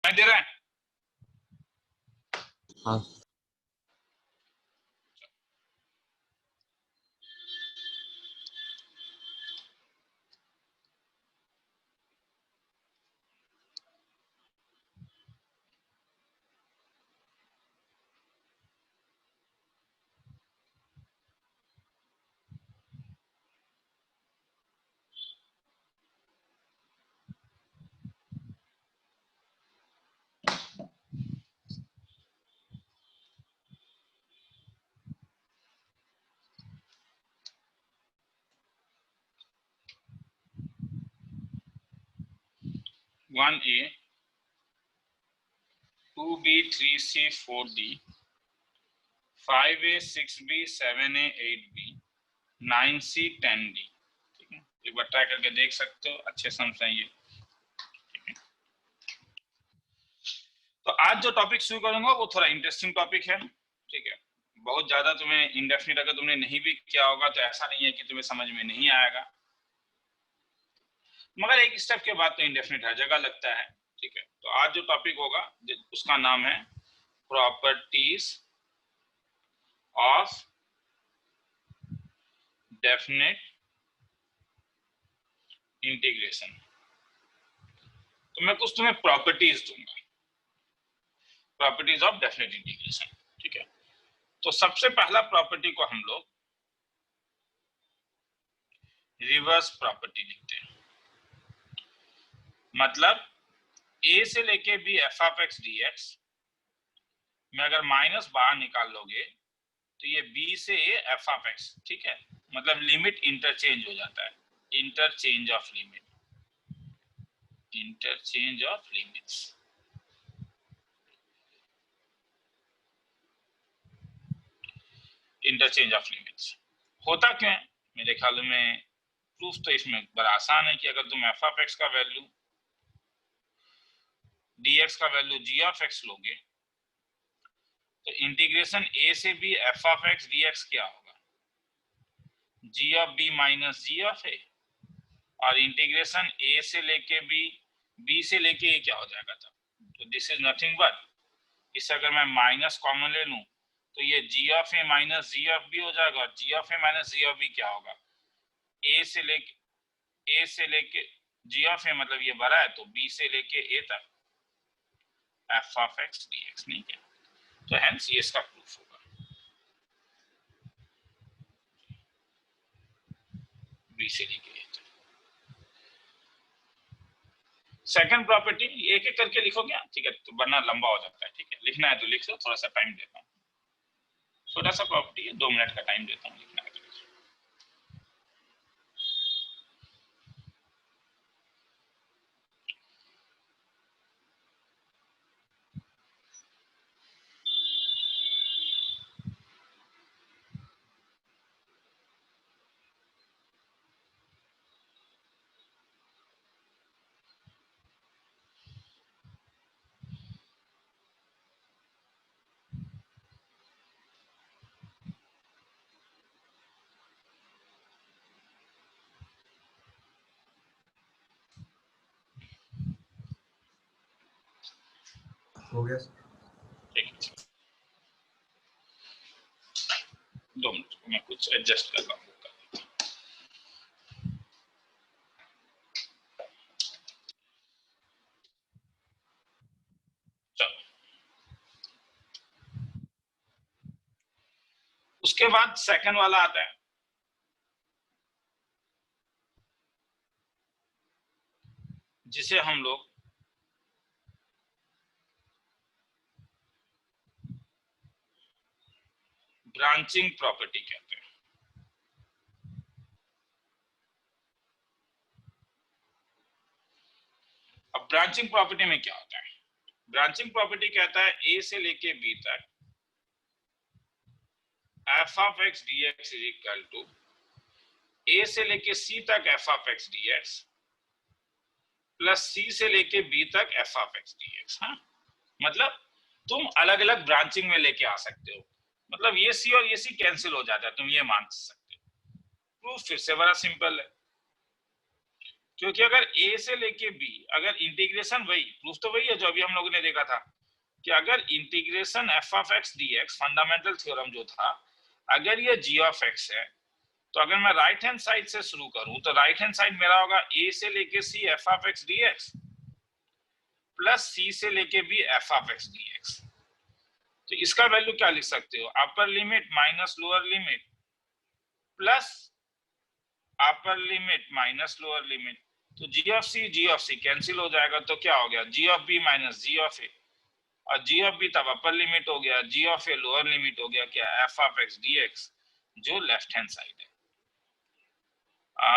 दे रहा है? हाँ 1A 2B 3C 4D 5A 6B 7A 8B 9C 10D। ठीक है, एक बार ट्राई करके देख सकते हो, अच्छे सम्स हैं ये। तो आज जो टॉपिक शुरू करूंगा वो थोड़ा इंटरेस्टिंग टॉपिक है। ठीक है, बहुत ज्यादा तुम्हें इंडेफिनिट अगर तुमने नहीं भी किया होगा तो ऐसा नहीं है कि तुम्हें समझ में नहीं आएगा, मगर एक स्टेप के बाद तो इंडेफिनिट हर जगह लगता है। ठीक है, तो आज जो टॉपिक होगा उसका नाम है प्रॉपर्टीज ऑफ डेफिनेट इंटीग्रेशन। तो मैं कुछ तुम्हें प्रॉपर्टीज दूंगा, प्रॉपर्टीज ऑफ डेफिनेट इंटीग्रेशन। ठीक है, तो सबसे पहला प्रॉपर्टी को हम लोग रिवर्स प्रॉपर्टी लिखते हैं। मतलब a से लेके b f of x d x में अगर माइनस बाहर निकाल लोगे तो ये b से a एफ ऑफ एक्स, ठीक है, मतलब लिमिट इंटरचेंज हो जाता है, interchange of limit, interchange of limits. Interchange of limits होता क्यों है? मेरे ख्याल में प्रूफ तो इसमें बड़ा आसान है कि अगर तुम एफ ऑफ एक्स का वैल्यू dx का वैल्यू g ऑफ x लोगे तो इंटीग्रेशन a से b f of x dx क्या होगा? g of b minus g of a, और इंटीग्रेशन a से लेके b से लेके a क्या हो जाएगा तब? तो दिस इज नथिंग बट, इसे अगर मैं माइनस कॉमन ले लूं तो ये g of a minus g of b हो जाएगा, और g of a minus g of b क्या होगा? a से लेके g ऑफ a मतलब ये बड़ा है तो b से लेके a तक एफ ऑफ एक्स dx, नहीं क्या? तो हेंस ये इसका प्रूफ होगा। b से लेके a तक। सेकंड प्रॉपर्टी एक एक करके लिखो क्या? ठीक है, तो वरना लंबा हो जाता है। ठीक है, लिखना है तो लिख लो, थोड़ा सा टाइम देता हूँ, छोटा सा प्रॉपर्टी है, 2 मिनट का टाइम देता हूँ, लिखना है तो लिख लो। हो गया। ठीक है, 2 मिनट मैं कुछ एडजस्ट कर रहा हूँ। चलो, उसके बाद सेकंड वाला आता है जिसे हम लोग ब्रांचिंग प्रॉपर्टी कहते हैं। अब ब्रांचिंग प्रॉपर्टी में क्या होता है? ब्रांचिंग प्रॉपर्टी कहता है a से लेके b तक f of x dx is equal to a से लेके c तक f of x dx plus c से लेके b तक एफ ऑफ एक्स dx। हाँ, मतलब तुम अलग अलग ब्रांचिंग में लेके आ सकते हो, मतलब ये c और ये c कैंसिल हो जाता है, तुम ये मान सकते हो। प्रूफ फिर से बड़ा सिंपल है। क्योंकि अगर a से लेके b, अगर इंटीग्रेशन वही प्रूफ तो वही है जो अभी हम लोगों ने देखा था कि अगर integration f of x dx fundamental theorem जो था, अगर ये g ऑफ x है, तो अगर मैं राइट हैंड साइड से शुरू करूं तो राइट हैंड साइड मेरा होगा a से लेके c f of x dx plus c से लेके b f of x dx। तो इसका वैल्यू क्या लिख सकते हो, upper limit minus lower limit plus upper limit minus lower limit. तो g ऑफ c कैंसिल हो जाएगा, तो क्या हो गया g of b minus g of a, और g ऑफ b तब अपर लिमिट हो गया, g of a lower limit हो गया क्या, f ऑफ x dx जो लेफ्ट हैंड साइड है।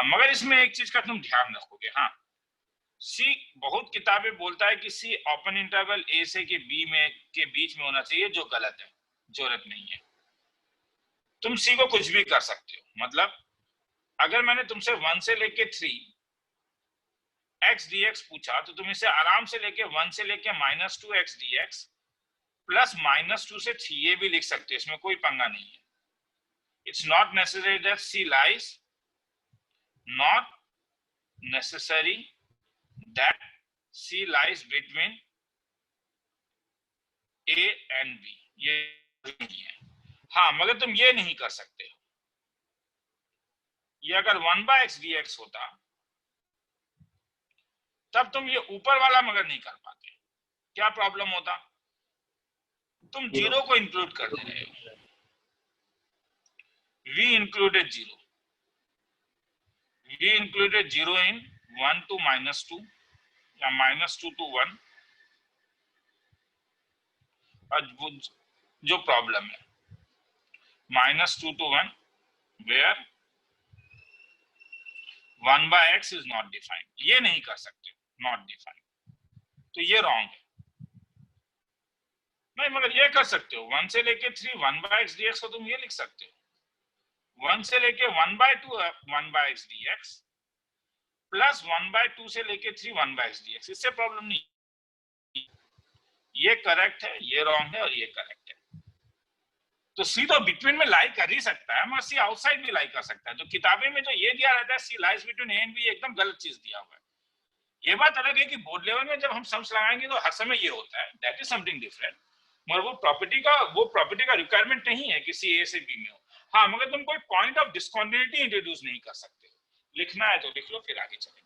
मगर इसमें एक चीज का तुम ध्यान रखोगे, हाँ सी बहुत किताबें बोलता है कि सी ओपन इंटरवल ए से के बी में के बीच में होना चाहिए, जो गलत है, जरूरत नहीं है। तुम सी को कुछ भी कर सकते हो, मतलब अगर मैंने तुमसे 1 से लेके 3 x dx पूछा तो तुम इसे आराम से लेके 1 से लेके -2 x dx प्लस -2 से 3 ये भी लिख सकते हो, इसमें कोई पंगा नहीं है। It's not necessary that C lies, not necessary that C lies between A and B, ये नहीं है। हाँ मगर तुम ये नहीं कर सकते हो, ये अगर 1/x dx होता तब तुम ये ऊपर वाला मगर नहीं कर पाते। क्या प्रॉब्लम होता, तुम जीरो को इंक्लूड कर दे रहे हो, we included zero in 1 to -2 या -2 to 1, और जो प्रॉब्लम है -2 to 1 where 1/x is not defined, ये नहीं कर सकते, not defined, तो ये रॉन्ग है। नहीं मगर ये कर सकते हो, 1 से लेके 3 1/x dx को तुम ये लिख सकते हो, 1 से लेके 1/2 1/x dx प्लस 1/2 से लेके 3 1/x dx, इससे प्रॉब्लम नहीं। ये करेक्ट है, ये रॉन्ग है, और ये करेक्ट है। तो सी तो बिटवीन में लाई कर ही सकता है, मगर सी आउटसाइड भी लाई कर सकता है। जो किताबें में जो ये दिया रहता है C lies between A and B, एकदम गलत चीज दिया हुआ है। ये बात अलग है कि बोर्ड लेवल में जब हम सम्स लगाएंगे तो हर समय ये होता है, दैट इज समथिंग डिफरेंट, मगर वो प्रॉपर्टी का रिक्वायरमेंट नहीं है कि सी ए से बी में हो। हाँ मगर तुम कोई पॉइंट ऑफ डिस्कंटिन्यूटी इंट्रोड्यूस नहीं कर सकते, लिखना है तो लिख लो, फिर आगे चलेंगे।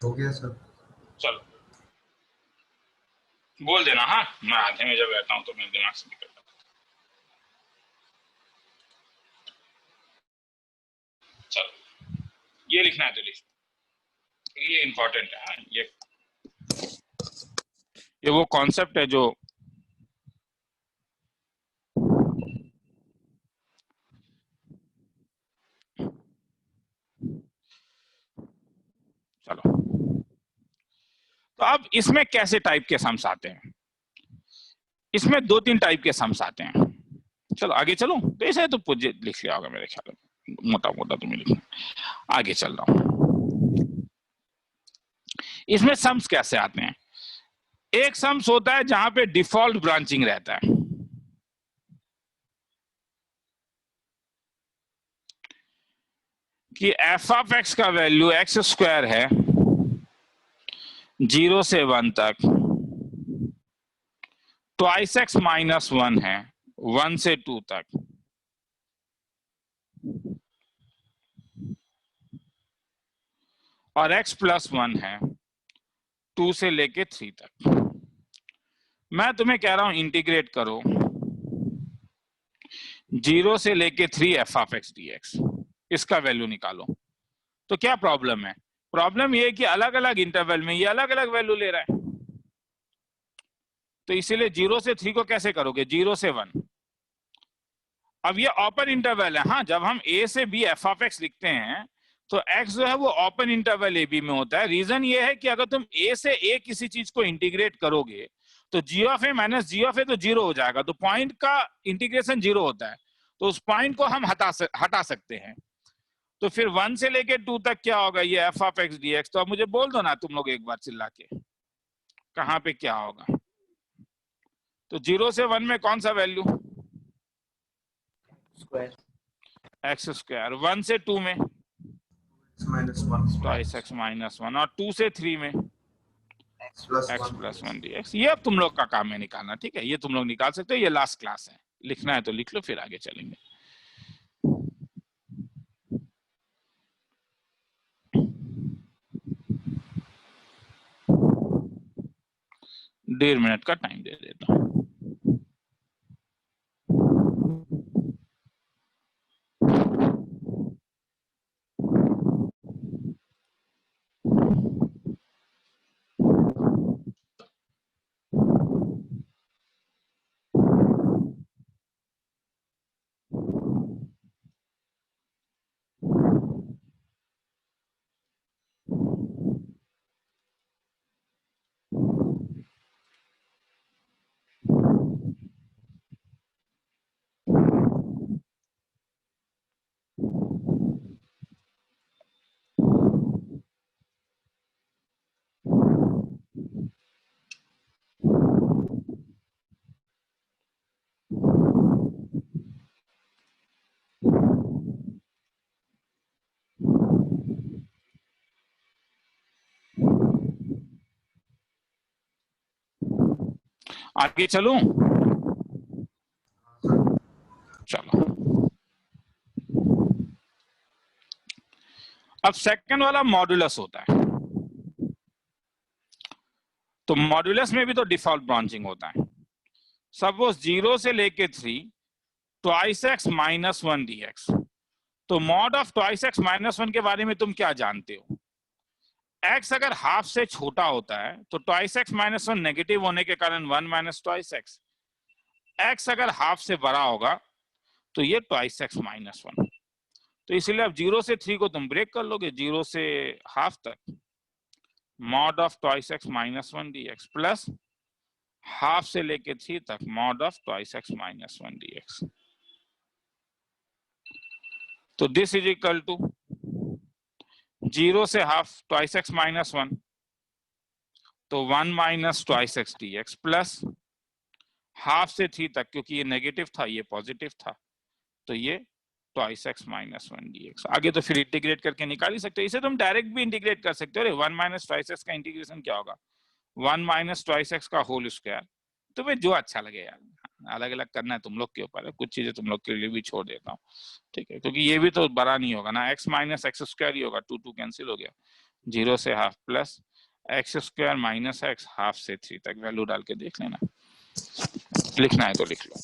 हो गया सर, चलो बोल देना, हाँ मैं आधे में जब रहता हूँ तो मेरे दिमाग से निकल जाता है। चलो ये लिखना है तो लिख, ये इंपॉर्टेंट है। हाँ ये वो कॉन्सेप्ट है जो तो अब इसमें कैसे टाइप के सम्स आते हैं? इसमें 2-3 टाइप के सम्स आते हैं। चलो आगे चलो, तो ऐसे तो लिख लिया होगा मेरे ख्याल में, मोटा मोटा तुम्हें लिखना। आगे चल रहा हूं। इसमें सम्स कैसे आते हैं? एक सम्स होता है जहां पे डिफॉल्ट ब्रांचिंग रहता है, कि एफ ऑफ एक्स का वैल्यू एक्स स्क्वायर है 0 से 1 तक, ट्वाइस एक्स माइनस 1 है 1 से 2 तक, और x प्लस 1 है 2 से लेके 3 तक। मैं तुम्हें कह रहा हूं इंटीग्रेट करो 0 से लेके 3 F of x d x, इसका वैल्यू निकालो। तो क्या प्रॉब्लम है? प्रॉब्लम ये है कि अलग अलग इंटरवल में ये अलग अलग वैल्यू ले रहा है, तो इसीलिए 0 से 3 को कैसे करोगे? 0 से 1। अब ये ओपन इंटरवल है, हाँ, जब हम a से b एफ ऑफ एक्स लिखते हैं तो x जो है वो ओपन इंटरवल ए बी में होता है। रीजन ये है कि अगर तुम a से a किसी चीज को इंटीग्रेट करोगे तो g of a minus g of a तो जीरो हो जाएगा, तो पॉइंट का इंटीग्रेशन जीरो होता है, तो उस पॉइंट को हम हटा सकते हैं। तो फिर 1 से लेके 2 तक क्या होगा? ये F of x d x. तो अब मुझे बोल दो ना तुम लोग एक बार चिल्ला के, कहां पे क्या होगा? तो 0 से 1 में कौन सा वैल्यू? Square x square. 1 से 2 में माइनस 1 ट्वाइस एक्स माइनस 1, और 2 से 3 में x plus x 1 plus 1 d x. ये अब तुम लोग का काम है निकालना, ठीक है? ये तुम लोग निकाल सकते हो, ये लास्ट क्लास है। लिखना है तो लिख लो, फिर आगे चलेंगे। डेढ़ मिनट का टाइम दे देता हूँ। आगे चलूं? चलो, अब सेकंड वाला मॉड्यूलस होता है। तो मॉड्यूलस में भी तो डिफॉल्ट ब्रांचिंग होता है। सपोज 0 से लेके 3 twice x minus 1 d x. तो mod of twice x minus 1 के बारे में तुम क्या जानते हो? x अगर हाफ से छोटा होता है तो ट्वाइस एक्स माइनस 1 नेगेटिव होने के कारण 1 माइनस ट्वाइस एक्स। x अगर हाफ से बड़ा होगा तो ये ट्वाइस एक्स माइनस 1। तो इसीलिए अब 0 से 3 को तुम ब्रेक कर लोगे, 0 से हाफ तक mod of twice x minus 1 d x plus half से लेके 3 तक mod of twice x minus 1 d x. तो दिस इज इक्वल टू 0 से हाफ ट्वाइस एक्स माइनस 1, तो 1 minus twice x d x plus half से 3 तक, क्योंकि ये नेगेटिव था ये पॉजिटिव था, तो ये twice x minus 1 d x. आगे तो फिर इंटीग्रेट करके निकाल ही सकते हो, इसे तुम डायरेक्ट भी इंटीग्रेट कर सकते हो। 1 माइनस ट्वाइस एक्स का इंटीग्रेशन क्या होगा? 1 माइनस ट्वाइस एक्स का होल स्क्वायर। तुम्हें जो अच्छा लगे यार, अलग अलग करना है तुम लोग के ऊपर है, कुछ चीजें तुम लोग के लिए भी छोड़ देता हूँ, ठीक है? क्योंकि ये भी तो बड़ा नहीं होगा ना, एक्स माइनस एक्स स्क्वायर ही होगा, 2 2 कैंसिल हो गया, 0 से half plus x square minus x half से 3 तक। वैल्यू डाल के देख लेना, लिखना है तो लिख लो।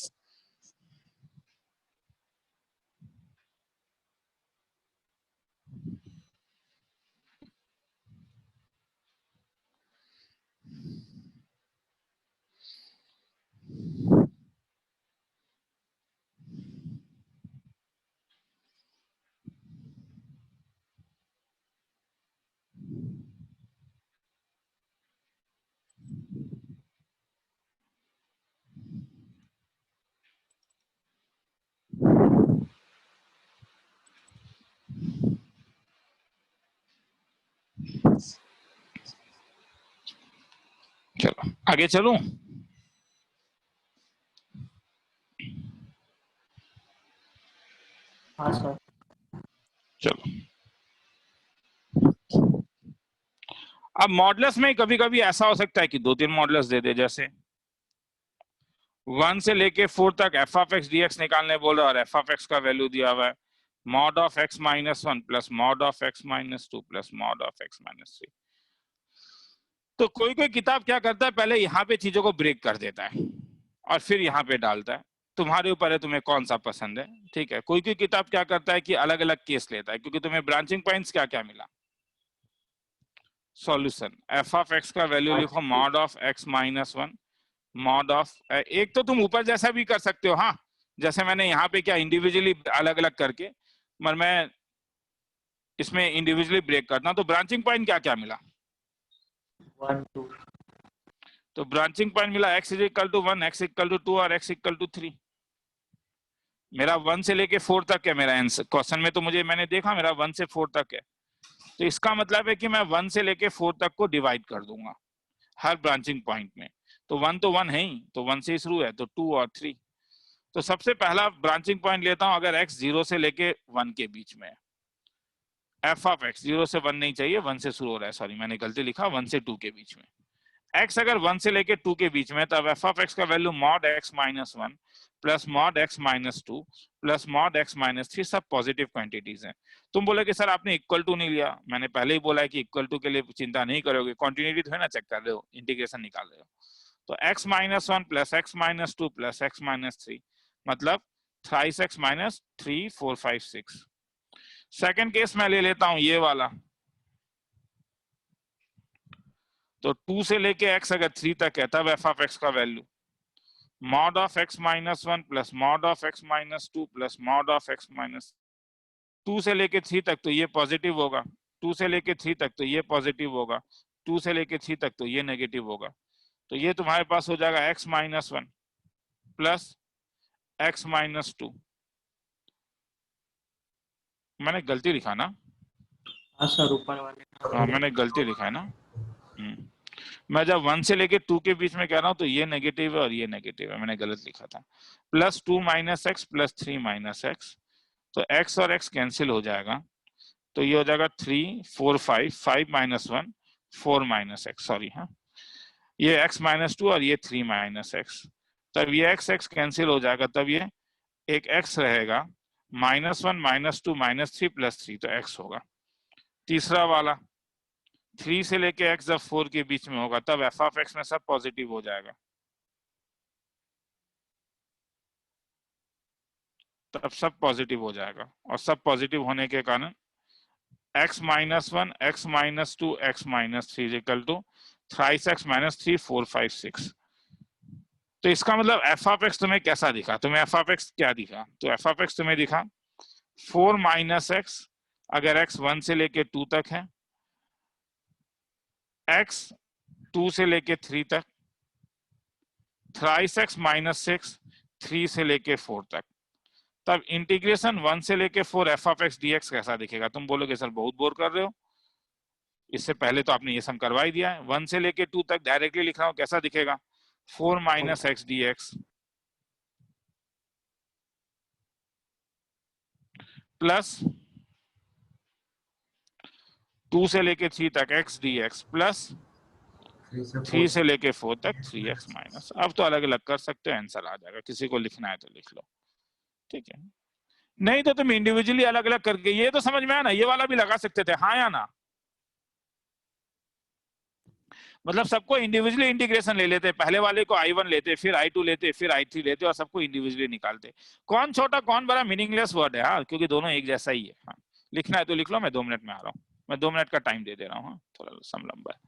चलो आगे चलूं। हाँ सर। चलो अब मॉडुलस में कभी कभी ऐसा हो सकता है कि 2-3 मॉडुलस दे दे, जैसे 1 से लेके 4 तक एफ ऑफ एक्स डीएक्स निकालने बोल रहा है और एफ ऑफ एक्स का वैल्यू दिया हुआ है mod of x minus 1 plus mod of x minus 2 plus mod of x minus 3। तो कोई कोई किताब क्या करता है, पहले यहाँ पे चीजों को ब्रेक कर देता है और फिर यहाँ पे डालता है। तुम्हारे ऊपर है तुम्हें कौन सा पसंद है, ठीक है। कोई कोई किताब क्या करता है कि अलग अलग केस लेता है, क्योंकि तुम्हें ब्रांचिंग पॉइंट्स क्या क्या मिला। सॉल्यूशन एफ ऑफ एक्स का वैल्यू लिखो mod of x minus 1 mod of, एक तो तुम ऊपर जैसा भी कर सकते हो, हाँ जैसे मैंने यहाँ पे क्या इंडिविजुअली अलग अलग करके, मगर मैं इसमें इंडिविजुअली ब्रेक करता हूँ। तो ब्रांचिंग पॉइंट क्या क्या मिला, 1 2। तो ब्रांचिंग पॉइंट मिला x is equal to 1, x equal to 2 और x इक्वल टू 3। मेरा 1 से लेके 4 तक है मेरा आंसर, क्वेश्चन में तो मुझे मैंने देखा मेरा 1 से 4 तक है, तो इसका मतलब है कि मैं 1 से लेके 4 तक को डिवाइड कर दूंगा हर ब्रांचिंग पॉइंट में। तो 1 तो 1 है ही, तो 1 से शुरू है, तो 2 और 3। तो सबसे पहला ब्रांचिंग पॉइंट लेता हूं, अगर x 0 से लेके 1 के बीच में है, एफ ऑफ एक्स 0 से 1 नहीं चाहिए, 1 से शुरू हो रहा है, सॉरी मैंने गलती लिखा, 1 से 2 के बीच में। x अगर 1 से लेके 2 के बीच में, तब एफ ऑफ एक्स का value mod x minus 1 plus mod x minus 2 plus mod x minus 3 सब पॉजिटिव क्वांटिटीज हैं। तुम बोले कि सर आपने इक्वल टू नहीं लिया, मैंने पहले ही बोला है कि इक्वल टू के लिए चिंता नहीं करोगे, कॉन्टिन्यूटी तो है ना, चेक कर रहे हो, इंटीग्रेशन निकाल रहे हो। तो x minus 1 plus x minus 2 plus x minus 3 मतलब thrice x minus 3 4 5 6। Second case मैं ले लेता हूं ये वाला, तो 2 से लेके x अगर 3 तक है, तब एफ ऑफ एक्स का value mod of x minus 1 plus mod of x minus 2 plus mod of x minus 2 से लेके 3 तक तो ये पॉजिटिव होगा, 2 से लेके 3 तक तो ये पॉजिटिव होगा, 2 से लेके 3 तक तो ये नेगेटिव होगा। तो ये तुम्हारे पास हो जाएगा x minus 1 plus x minus 2। मैंने गलती लिखा ना, हाँ सर, ऊपर वाले। हाँ मैंने गलती लिखा है ना। मैं जब 1 से लेके 2 के बीच में कह रहा हूं तो ये नेगेटिव है और ये नेगेटिव है, मैंने गलत लिखा था। Plus 2 minus x plus 3 minus x, तो x और x कैंसिल हो जाएगा, तो ये हो जाएगा 3 4 5 5 माइनस 1 4 माइनस एक्स, सॉरी हाँ, ये x माइनस 2 और ये 3 माइनस एक्स, तब ये x x कैंसिल हो जाएगा, तब ये एक x रहेगा -1 -2 -3 +3, तो x होगा। तीसरा वाला 3 से लेके x जब 4 के बीच में होगा, तब एफ ऑफ एक्स में सब पॉजिटिव हो जाएगा, तब सब पॉजिटिव हो जाएगा, और सब पॉजिटिव होने के कारण x minus 1 x minus 2 x minus 3 equal to thrice x minus 3 4 5 6। तो इसका मतलब एफ ऑफ एक्स तुम्हें कैसा दिखा, तुम्हें एफ ऑफ एक्स क्या दिखा, तो एफ ऑफ एक्स तुम्हें दिखा 4 माइनस एक्स अगर x 1 से लेके 2 तक है, x 2 से लेके 3 तक, थ्राइस x माइनस 6 3 से लेके 4 तक, तब इंटीग्रेशन 1 से लेके 4 एफ ऑफ एक्स डीएक्स कैसा दिखेगा। तुम बोलोगे सर बहुत बोर कर रहे हो, इससे पहले तो आपने ये सम करवा ही दिया है। 1 से लेके 2 तक डायरेक्टली लिख रहा हूं, कैसा दिखेगा, 4 माइनस एक्स डीएक्स प्लस 2 से लेके 3 तक एक्स डीएक्स प्लस 3 से लेके 4 तक 3x माइनस। अब तो अलग अलग कर सकते हो, आंसर आ जाएगा, किसी को लिखना है तो लिख लो, ठीक है। नहीं तो तुम इंडिविजुअली अलग अलग करके, ये तो समझ में आया ना, ये वाला भी लगा सकते थे, हाँ या ना, मतलब सबको इंडिविजुअली इंटीग्रेशन ले लेते, पहले वाले को I1 लेते, फिर I2 लेते, फिर I3 लेते, और सबको इंडिविजुअली निकालते। कौन छोटा कौन बड़ा मीनिंगलेस वर्ड है, हाँ, क्योंकि दोनों एक जैसा ही है। हाँ, लिखना है तो लिख लो, मैं 2 मिनट में आ रहा हूँ, मैं 2 मिनट का टाइम दे दे रहा हूँ, हाँ, थोड़ा सम लंबा है।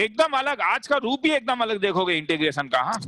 एकदम अलग, आज का रूप ही एकदम अलग देखोगे इंटीग्रेशन का। हाँ,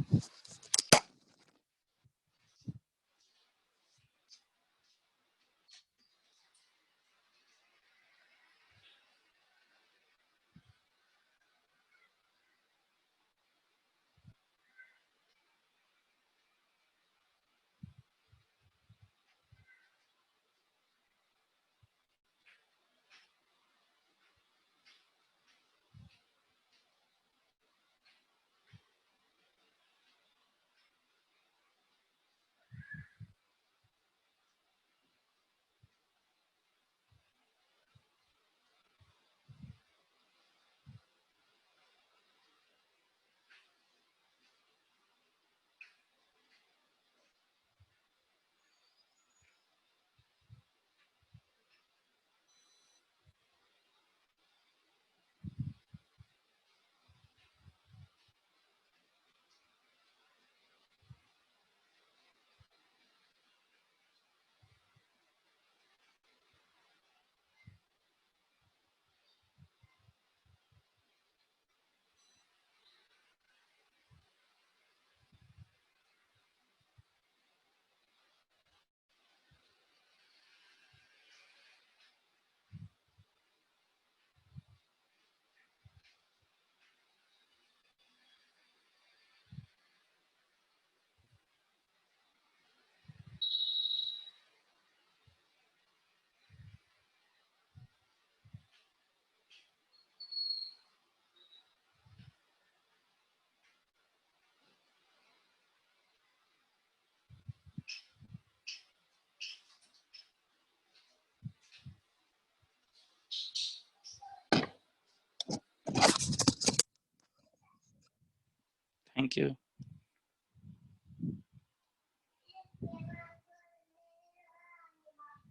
थैंक यू।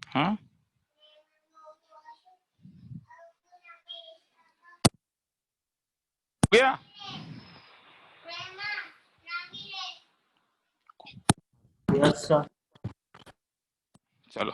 हाँ गया। Yes sir. चलो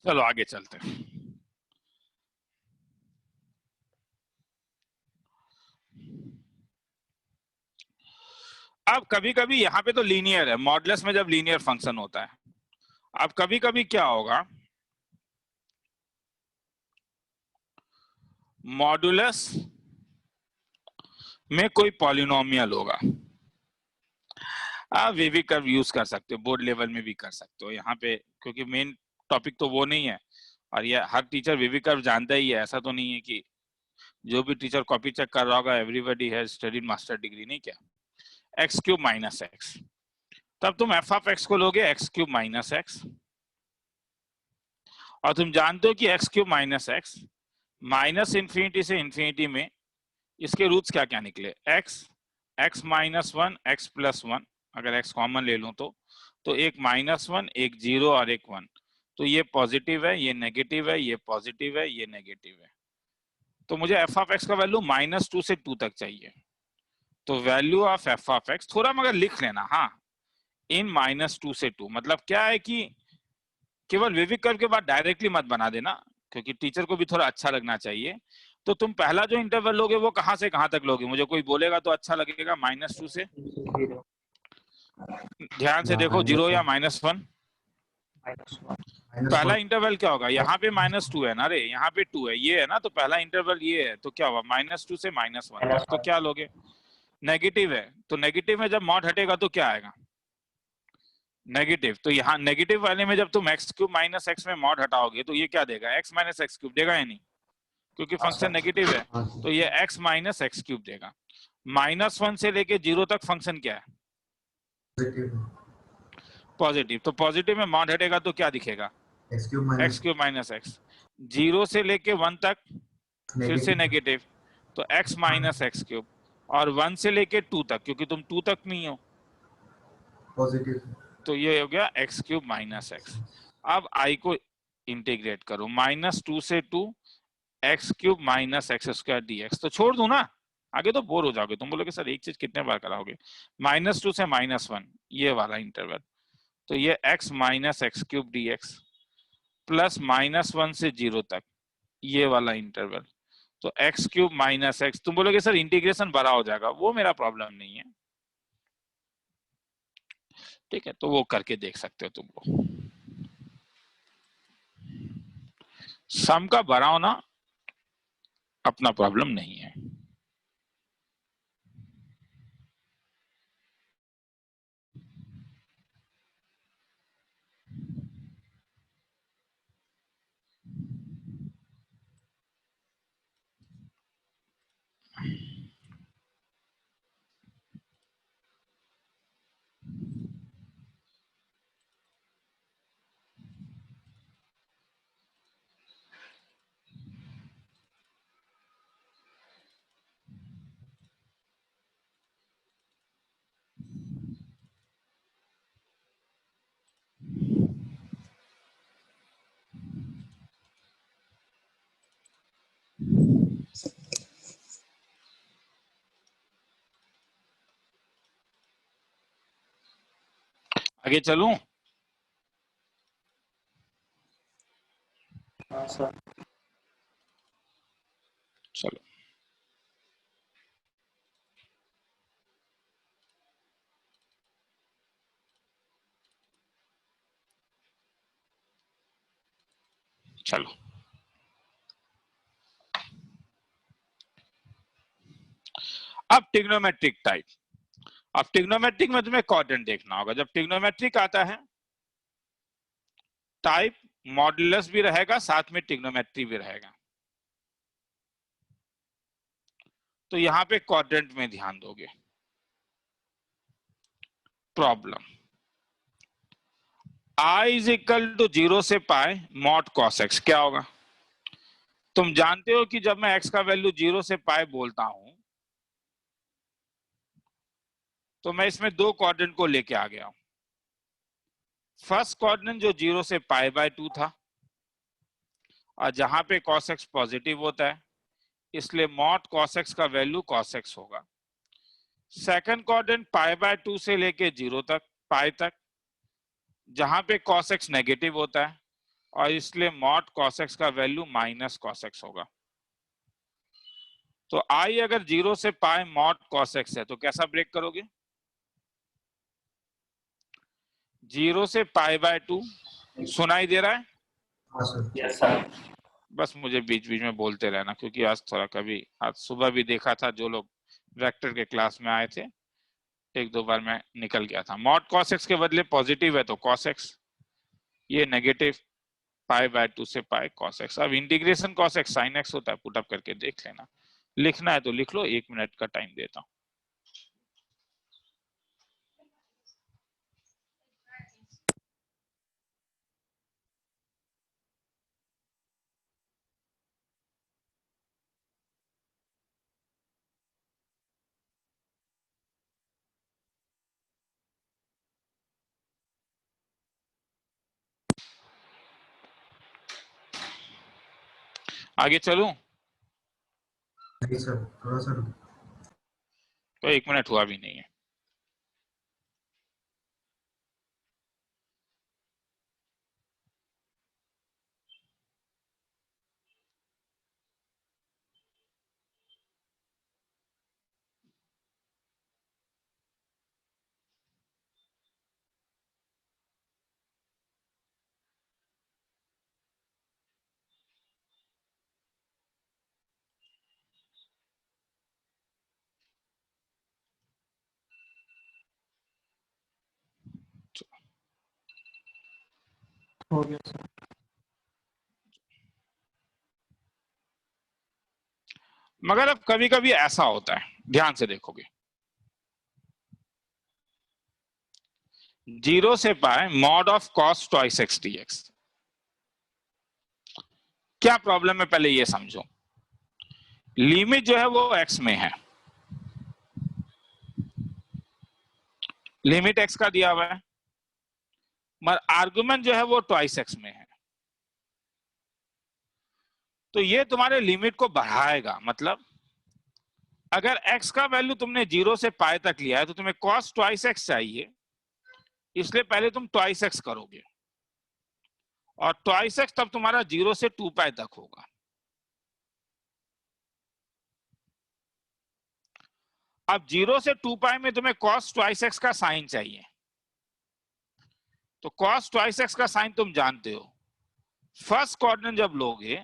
चलो आगे चलते हैं। अब कभी कभी यहाँ पे तो लीनियर है, मॉडुलस में जब लीनियर फंक्शन होता है। अब कभी कभी क्या होगा, मॉडुलस में कोई पॉलिनोमियल होगा। आप वे भी कर्व यूज कर सकते हो, बोर्ड लेवल में भी कर सकते हो यहाँ पे, क्योंकि मेन टॉपिक तो वो नहीं है। और ये हर टीचर वे भी कर्व जानता ही है, ऐसा तो नहीं है कि जो भी टीचर कॉपी चेक कर रहा होगा everybody has studied master degree, नहीं क्या। एक्स क्यूब माइनस एक्स, तब तुम एफ ऑफ एक्स को लोगे एक्स क्यूब माइनस एक्स, और तुम जानते हो कि x cube minus x minus infinity से इंफिनिटी में इसके रूट्स क्या क्या निकले, x, x minus one, x plus one, अगर एक्स कॉमन ले लूं तो एक माइनस वन, एक जीरो और एक वन। तो ये पॉजिटिव है, ये नेगेटिव है, ये पॉजिटिव है, ये नेगेटिव है। तो मुझे एफ ऑफ एक्स का वैल्यू -2 से 2 तक चाहिए। तो value of F of x थोड़ा मगर लिख लेना, हाँ, इन -2 से 2, मतलब क्या है कि केवल वेविक कर्व के बाद डायरेक्टली मत बना देना, क्योंकि टीचर को भी थोड़ा अच्छा लगना चाहिए। तो तुम पहला जो इंटरवल लोगे वो कहां से कहां तक लोगे, मुझे कोई बोलेगा तो अच्छा लगेगा। -2 से, जीरो, ध्यान से देखो, 0 या -1। -1, पहला इंटरवल क्या होगा, यहाँ पे -2 है ना, अरे यहाँ पे 2 है, ये है ना, तो पहला इंटरवल ये है, तो क्या होगा, -2 से -1 तक। तो क्या लोगे, नेगेटिव है, तो नेगेटिव में जब मॉड हटेगा तो क्या आएगा, नेगेटिव। तो यहाँ नेगेटिव वाले में जब तुम एक्स क्यूब माइनस एक्स में मॉड हटाओगे तो ये क्या देगा, एक्स माइनस एक्स क्यूब देगा या नहीं, क्योंकि फंक्शन नेगेटिव है। तो ये एक्स माइनस एक्स क्यूब देगा। -1 से लेके 0 तक फंक्शन क्या है, पॉजिटिव। तो पॉजिटिव में मॉड हटेगा तो क्या दिखेगा, एक्स क्यूब माइनस एक्स। 0 से लेके 1 तक फिर से नेगेटिव, तो एक्स माइनस एक्स क्यूब। और 1 से लेके 2 तक, क्योंकि तुम 2 तक नहीं हो, पॉजिटिव, तो ये हो गया एक्स क्यूब माइनस एक्स। अब आई को इंटीग्रेट करो, -2 से 2 x cube minus x square dx. तो छोड़ दूं ना, आगे तो बोर हो जाओगे, तुम बोलोगे सर एक चीज कितने बार कराओगे। -2 से -1 ये वाला इंटरवल, तो ये x minus x cube dx plus -1 से 0 तक ये वाला इंटरवल, तो एक्स क्यूब माइनस एक्स। तुम बोलोगे सर इंटीग्रेशन बड़ा हो जाएगा, वो मेरा प्रॉब्लम नहीं है, ठीक है, तो वो करके देख सकते हो तुम लोग। सम का बड़ा होना अपना प्रॉब्लम नहीं है। आगे चलूं, हाँ सर। चलो चलो, अब ट्रिग्नोमेट्रिक टाइप। अब ट्रिग्नोमेट्रिक में तुम्हें क्वाड्रेंट देखना होगा। जब ट्रिग्नोमेट्रिक आता है टाइप मॉडुलस भी रहेगा, साथ में ट्रिग्नोमेट्री भी रहेगा। तो यहां पे क्वाड्रेंट में ध्यान दोगे। Problem I is equal to 0 से पाई मॉड कॉस एक्स क्या होगा? तुम जानते हो कि जब मैं x का वैल्यू 0 से पाई बोलता हूं तो मैं इसमें दो क्वाड्रेंट को लेके आ गया हूं। फर्स्ट क्वाड्रेंट जो 0 से पाई बाय 2 था और जहां पे cos x पॉजिटिव होता है इसलिए मॉड cos x का वैल्यू cos x होगा। सेकंड क्वाड्रेंट पाई बाय 2 से लेके 0 तक पाई तक जहां पे cos x नेगेटिव होता है और इसलिए मॉड cos x का वैल्यू माइनस cos x होगा। तो I अगर 0 से पाई मॉड cos x है तो कैसा ब्रेक करोगे? 0 से पाई बाय 2 सुनाई दे रहा है? हाँ सर। Yes sir. बस मुझे बीच बीच में बोलते रहना क्योंकि आज थोड़ा कभी आज सुबह भी देखा था जो लोग वेक्टर के क्लास में आए थे एक दो बार मैं निकल गया था। मॉड cos x के बदले पॉजिटिव है तो cos x, ये नेगेटिव पाई बाय 2 से पाई cos x। अब integration cos x sin x होता है, पुट अप करके देख लेना। लिखना है तो लिख लो, 1 मिनट का टाइम देता हूं। आगे चलूं नहीं सर, थोड़ा सा तो 1 मिनट हुआ भी नहीं है। हो गया सर। मगर अब कभी कभी ऐसा होता है, ध्यान से देखोगे, 0 से pi mod of cos twice x dx। क्या प्रॉब्लम है पहले ये समझो। लिमिट जो है वो x में है, लिमिट x का दिया हुआ है, मगर आर्गुमेंट जो है वो ट्वाइस x में है। तो ये तुम्हारे लिमिट को बढ़ाएगा। मतलब अगर x का वैल्यू तुमने 0 से पाई तक लिया है तो तुम्हें cos ट्वाइस x चाहिए, इसलिए पहले तुम ट्वाइस x करोगे और ट्वाइस x तब तुम्हारा 0 से 2 पाई तक होगा। अब 0 से 2 पाई में तुम्हें cos ट्वाइस x का साइन चाहिए, तो cos ट्वाइस x का साइन तुम जानते हो। फर्स्ट क्वाड्रेंट जब लोगे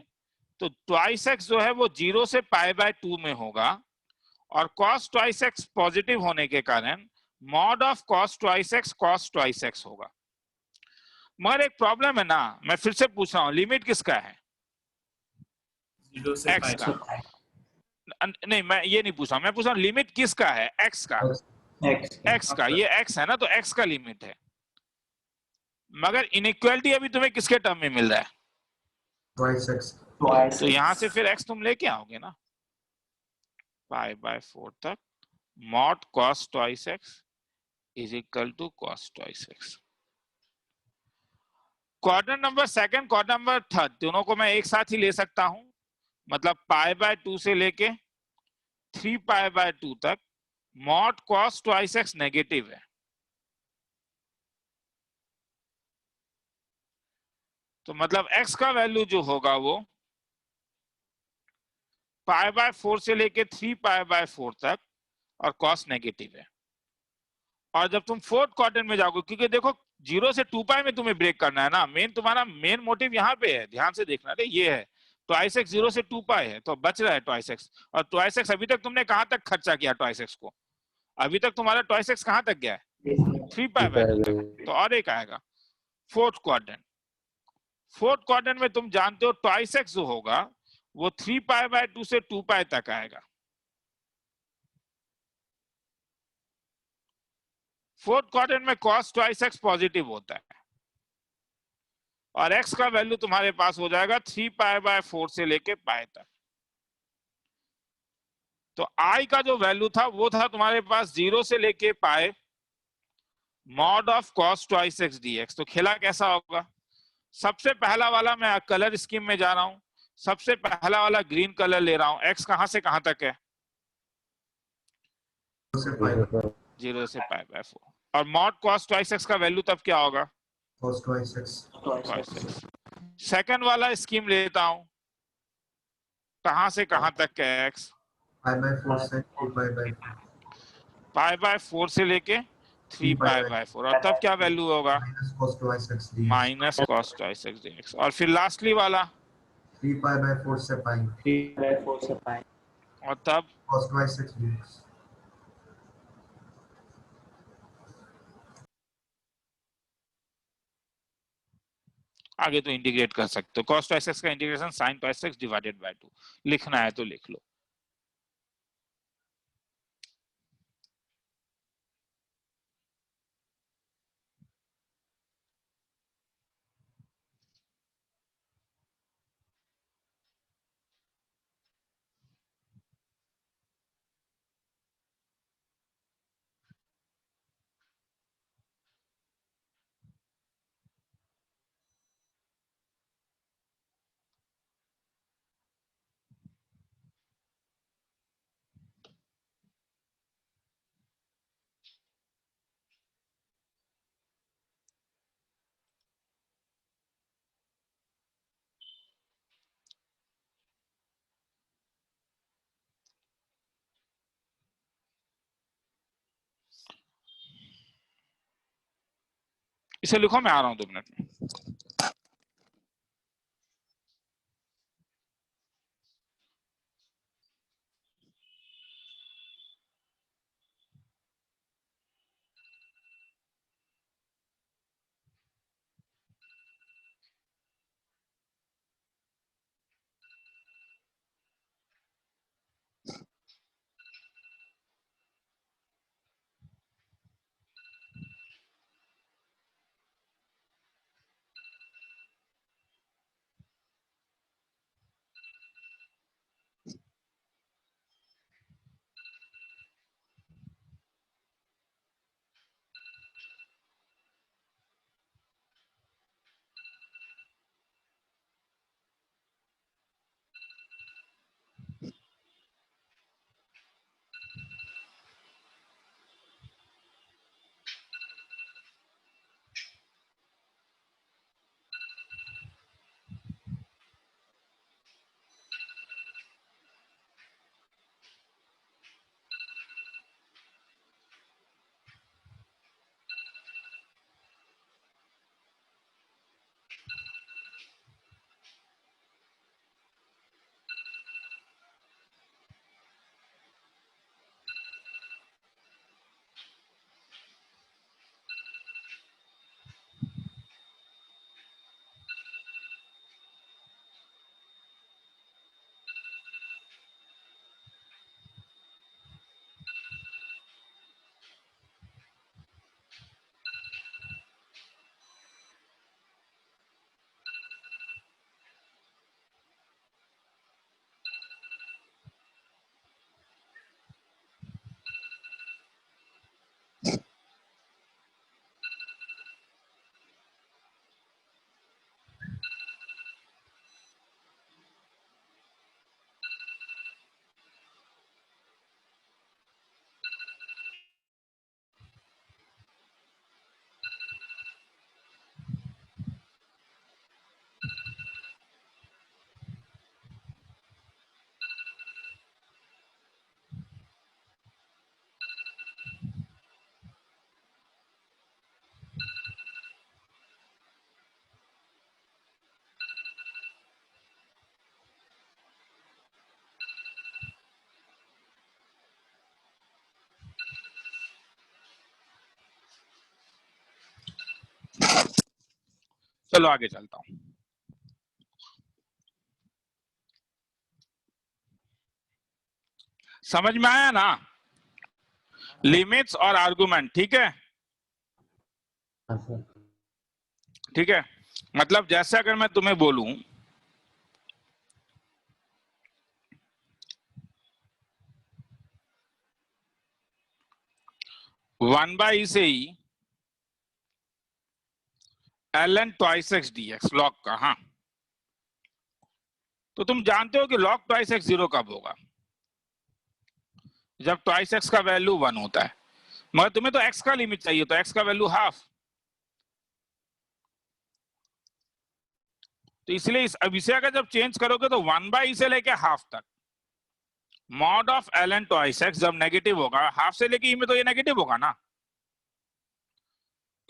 तो ट्वाइस x जो है वो 0 से पाई बाय 2 में होगा और cos ट्वाइस x पॉजिटिव होने के कारण mod of cos twice x होगा। मगर एक प्रॉब्लम है ना, मैं फिर से पूछ रहा हूं, लिमिट किसका है? 0 से x का। नहीं मैं ये नहीं पूछ रहा, मैं पूछ रहा हूं लिमिट किसका है? x का। x का, ये x है ना, तो x का लिमिट है। मगर इनइक्वालिटी अभी तुम्हें किसके टर्म में मिल रहा है? Twice x। तो यहां से फिर x तुम लेके आओगे ना, पाई बाय 4 तक mod cos twice x is equal to cos twice x। Quadrant number second, quadrant number third, दोनों को मैं एक साथ ही ले सकता हूं। मतलब पाई बाय 2 से लेके 3 पाई बाय 2 तक mod cos twice x negative है। तो मतलब x का वैल्यू जो होगा वो पाई बाय 4 से लेके 3 पाई बाय 4 तक और cos नेगेटिव है। और जब तुम फोर्थ क्वाड्रेंट में जाओगे, क्योंकि देखो 0 से 2 पाई में तुम्हें ब्रेक करना है ना, तुम्हारा मेन मोटिव यहाँ पे है, ध्यान से देखना। रे ये है ट्वाइस x 0 से 2 पाई है तो बच रहा है ट्वाइस x। और ट्वाइस x अभी तक तुमने कहां तक खर्चा किया ट्वाइस x को? अभी तक तुम्हारा ट्वाइस x कहां तक गया है? 3 पाई बाय 2 तक। तो और एक आएगा फोर्थ क्वाड्रेंट। फोर्थ क्वाड्रेंट में तुम जानते हो ट्वाइस x जो होगा वो 3 पाई बाय 2 से 2 पाई तक आएगा। फोर्थ क्वाड्रेंट में cos ट्वाइस एक्स पॉजिटिव होता है और x का वैल्यू तुम्हारे पास हो जाएगा 3π/4 से लेके पाई तक। तो i का जो वैल्यू था वो था तुम्हारे पास 0 से लेके pi mod of cos twice x dx। तो खेला कैसा होगा? सबसे पहला वाला मैं कलर स्कीम में जा रहा हूं, सबसे पहला वाला ग्रीन कलर ले रहा हूं। x कहां से कहां तक है? 0 से π/4। और मॉड cos ट्वाइस एक्स का वैल्यू तब क्या होगा? cos twice x twice x. Second वाला स्कीम लेता हूं, कहां से कहां तक है x? pi/4 से 3π/4 π/4 से लेके 3π/4। और तब क्या वैल्यू होगा? minus cos twice x dx minus cos twice x dx। और फिर लास्टली वाला 3π/4 से pi और तब cos twice x dx। आगे तो इंटीग्रेट कर सकते हो। cos ट्वाइस एक्स का integration sin twice x divided by 2 लिखना है तो लिख लो। इसे लिखो, मैं आ रहा हूं 2 मिनट में। चलो आगे चलता हूं। समझ में आया ना? लिमिट्स और आर्गुमेंट, ठीक है। हाँ सर। ठीक है, मतलब जैसे अगर मैं तुम्हें बोलूं 1/e से ही ln twice x dx log का, हाँ, तो तुम जानते हो कि log twice x 0 कब होगा? जब twice x का वैल्यू 1 होता है, मगर तुम्हें तो x का लिमिट चाहिए, तो x का वैल्यू हाफ, तो इसलिए अब इसे अगर जब चेंज करोगे तो 1/e से लेके हाफ तक mod of ln twice x जब नेगेटिव होगा, हाफ से लेके e में तो ये नेगेटिव होगा ना,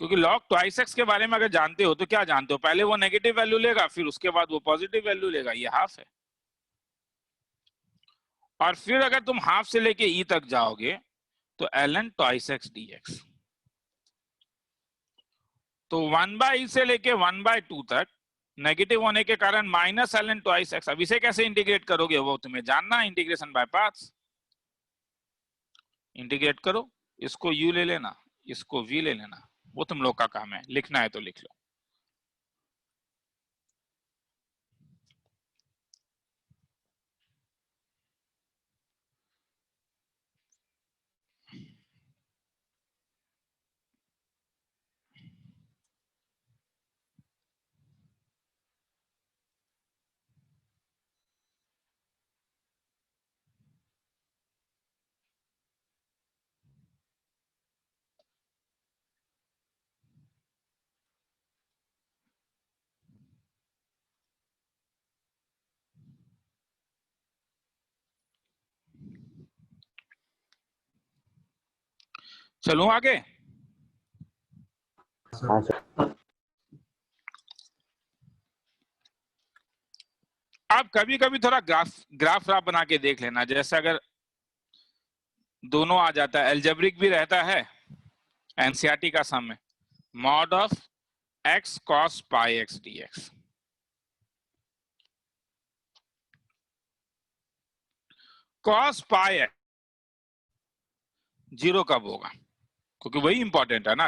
क्योंकि log twice x के बारे में अगर जानते हो तो क्या जानते हो, पहले वो नेगेटिव वैल्यू लेगा, फिर उसके बाद वो पॉजिटिव वैल्यू लेगा, ये हाफ है। और फिर अगर तुम हाफ से लेके e तक जाओगे तो ln twice x dx, तो 1/e से लेके 1/2 तक नेगेटिव होने के कारण माइनस ln twice x। अब इसे कैसे इंटीग्रेट करोगे वो तुम्हें जानना है, इंटीग्रेशन बाय पार्ट्स। इंटीग्रेट करो, इसको u ले लेना, इसको v ले लेना, वो तुम लोग का काम है, लिखना है तो लिख लो। चलूं आगे? हाँ सर। आप कभी कभी थोड़ा ग्राफ बना के देख लेना, जैसे अगर दोनों आ जाता है, एल्जेब्रिक भी रहता है, एनसीईआरटी का सम है, mod of x cos pi x dx। cos pi x 0 कब होगा, क्योंकि वही इंपॉर्टेंट है ना।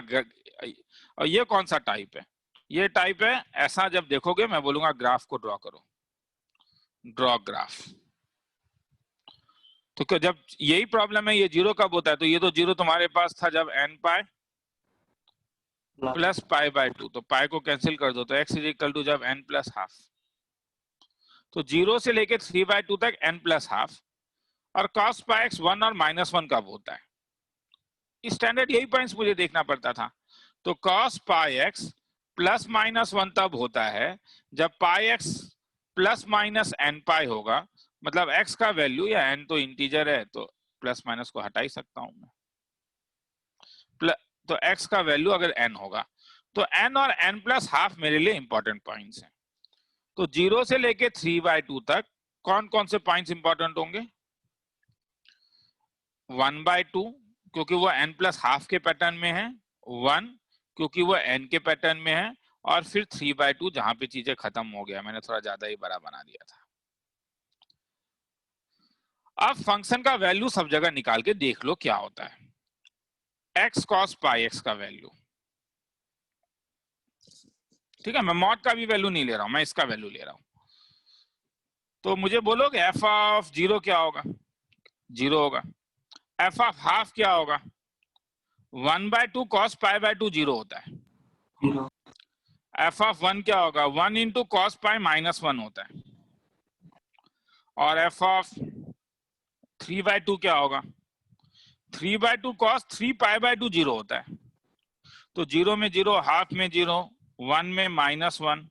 और ये कौन सा टाइप है? ये टाइप है ऐसा, जब देखोगे मैं बोलूंगा ग्राफ को ड्रॉ करो, ड्रॉ ग्राफ, तो जब यही प्रॉब्लम है, ये 0 कब होता है, तो ये तो 0 तुम्हारे पास था जब n pi plus pi by 2, तो पाई को कैंसिल कर दो, तो x इज इक्वल टू जब n प्लस हाफ, तो 0 से लेके 3/2 तक n प्लस हाफ। और cos पाई x 1 और -1 कब होता है? स्टैंडर्ड यही पॉइंट्स मुझे देखना पड़ता था। तो cos पाई x प्लस -1 तब होता है जब पाई x प्लस माइनस n पाई होगा, मतलब x का वैल्यू, या n तो इंटीजर है तो प्लस माइनस को हटा ही सकता हूं मैं, तो x का वैल्यू अगर n होगा, तो n और n प्लस हाफ मेरे लिए इंपॉर्टेंट पॉइंट्स हैं। तो 0 से लेके 3/2 तक कौन कौन से पॉइंट्स इंपॉर्टेंट होंगे? 1/2 क्योंकि वो n प्लस हाफ के पैटर्न में है, 1 क्योंकि वो n के पैटर्न में है, और फिर 3/2 जहां पे चीजें खत्म हो गया, मैंने थोड़ा ज्यादा ही बड़ा बना दिया था। अब फंक्शन का वैल्यू सब जगह निकाल के देख लो क्या होता है। x cos पाई x का वैल्यू, ठीक है, मैं मॉड का भी वैल्यू नहीं ले रहा हूं, मैं इसका वैल्यू ले रहा हूं। तो मुझे बोलोगे f ऑफ 0 क्या होगा? 0 होगा। f ऑफ हाफ क्या होगा? 1/2 cos पाई बाय 2 0 होता है। f ऑफ 1 क्या होगा? 1 इंटू कॉस पाई -1 होता है। और f ऑफ 3/2 क्या होगा? 3/2 cos 3 पाई बाय 2 0 होता है। तो 0 में 0, हाफ में 0, 1 में -1,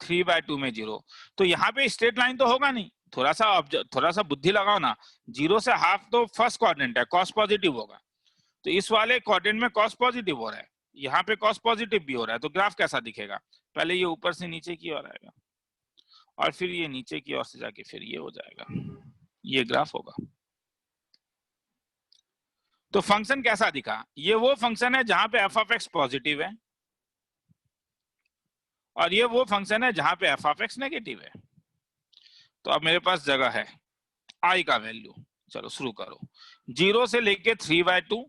3/2 में 0। तो यहाँ पे स्ट्रेट लाइन तो होगा नहीं, थोड़ा सा बुद्धि लगाओ ना। 0 से हाफ तो फर्स्ट क्वाड्रेंट है, कॉस पॉजिटिव होगा, तो इस वाले क्वाड्रेंट में कॉस पॉजिटिव हो रहा है, यहाँ पे कॉस पॉजिटिव भी हो रहा है, तो ग्राफ कैसा दिखेगा? पहले ये ऊपर से नीचे की ओर आएगा, और फिर ये नीचे की ओर से जाके फिर ये हो जाएगा, ये ग्राफ होगा। तो फंक्शन कैसा दिखा? ये वो फंक्शन है जहां पे एफ ऑफ एक्स पॉजिटिव है, और ये वो फंक्शन है जहां पे एफ ऑफ एक्स नेगेटिव है। तो अब मेरे पास जगह है आई का वैल्यू, चलो शुरू करो। 0 से लेके 3/2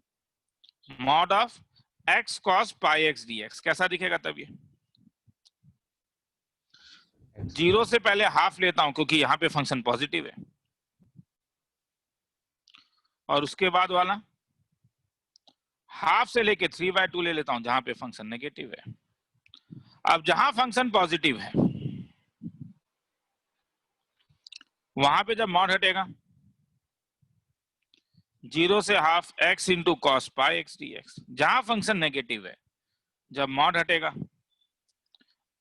mod of x cos pi x dx कैसा दिखेगा तब ये? 0 से पहले हाफ लेता हूं क्योंकि यहां पे फंक्शन पॉजिटिव है, और उसके बाद वाला हाफ से लेके 3/2 ले लेता हूं जहां पे फंक्शन नेगेटिव है। अब जहां फंक्शन पॉजिटिव है वहां पे जब मॉड हटेगा 0 से half x into cos pi x d x. जहां फंक्शन नेगेटिव है जब मॉड हटेगा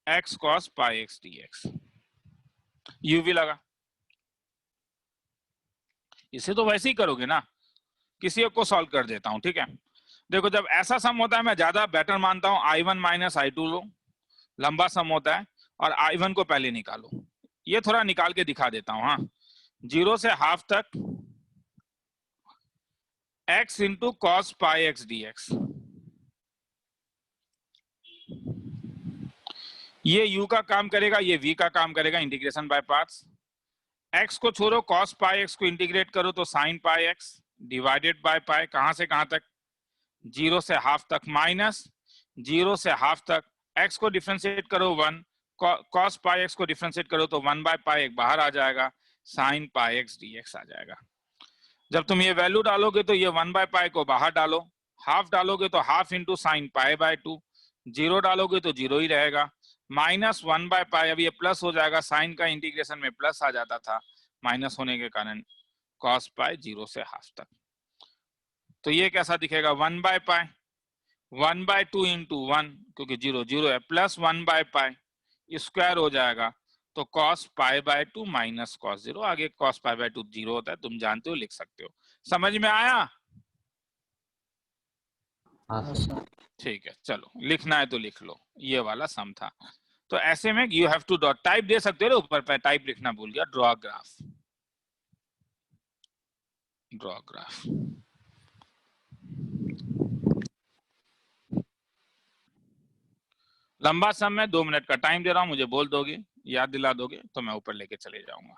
x cos pi x d x. You भी लगा, इसे तो वैसे ही करोगे ना, किसी एक को सॉल्व कर देता हूं, ठीक है। देखो जब ऐसा सम होता है मैं ज्यादा बेटर मानता हूं I1 माइनस I2 लो, लंबा सम होता है, और I1 को पहले निकालो। ये थोड़ा निकाल के दिखा देता हूं। हाँ, 0 से हाफ तक x into cos pi x d x. ये u का काम करेगा, ये v का काम करेगा, इंटीग्रेशन बाय पार्ट्स। x को छोड़ो, cos पाई x को इंटीग्रेट करो तो sin pi x divided by pi, कहां से कहां तक? 0 से हाफ तक, माइनस 0 से हाफ तक, x को डिफरेंशिएट करो 1, cos पाई x को डिफरेंशिएट करो तो 1 बाय पाई एक बाहर आ जाएगा, sin पाई x dx आ जाएगा। जब तुम ये वैल्यू डालोगे तो ये 1 बाय पाई को बाहर डालो, हाफ डालोगे तो half into sine pi by 2, 0 डालोगे तो 0 ही रहेगा, माइनस 1 बाय पाई, अब ये प्लस हो जाएगा, साइन का इंटीग्रेशन में प्लस आ जाता था, माइनस होने के कारण कॉस पाई 0 से हाफ तक। तो ये कैसा दिखेगा? 1 बाय पाई, 1 बाय 2 इंटू 1, क्योंकि 0 0 है, प्लस 1 बाय पाई स्क्वायर हो जाएगा, तो cos pi by 2 minus cos 0। आगे कॉस पाई बाय 2 0 होता है, तुम जानते हो, लिख सकते हो। समझ में आया? हाँ सर। ठीक है, चलो लिखना है तो लिख लो, ये वाला सम था। तो ऐसे में you have to dot type दे सकते हो, ऊपर पे टाइप लिखना भूल गया, ड्रॉ ग्राफ, ड्रॉ ग्राफ। लंबा सम में 2 मिनट का टाइम दे रहा हूं, मुझे बोल दोगे, याद दिला दोगे तो मैं ऊपर लेके चले जाऊंगा।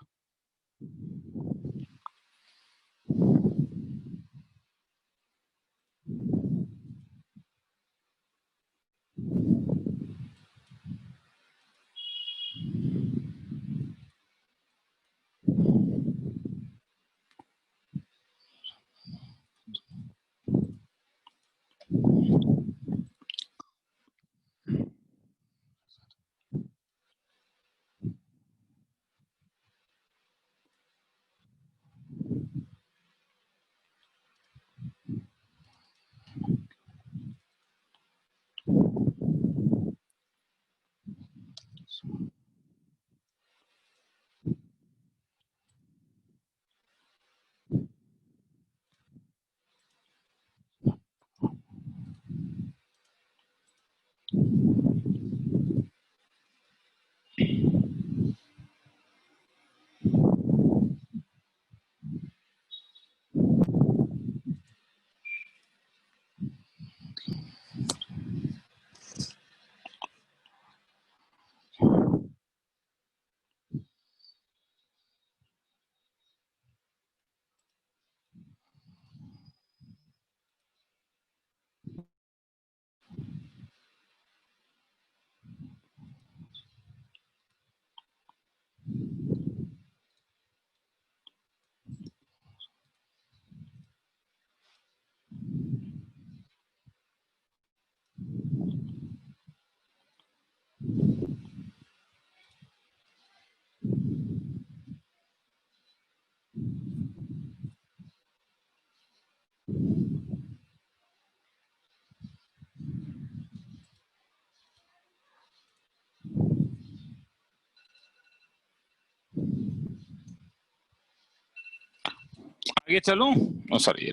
आगे चलूं? सॉरी, ये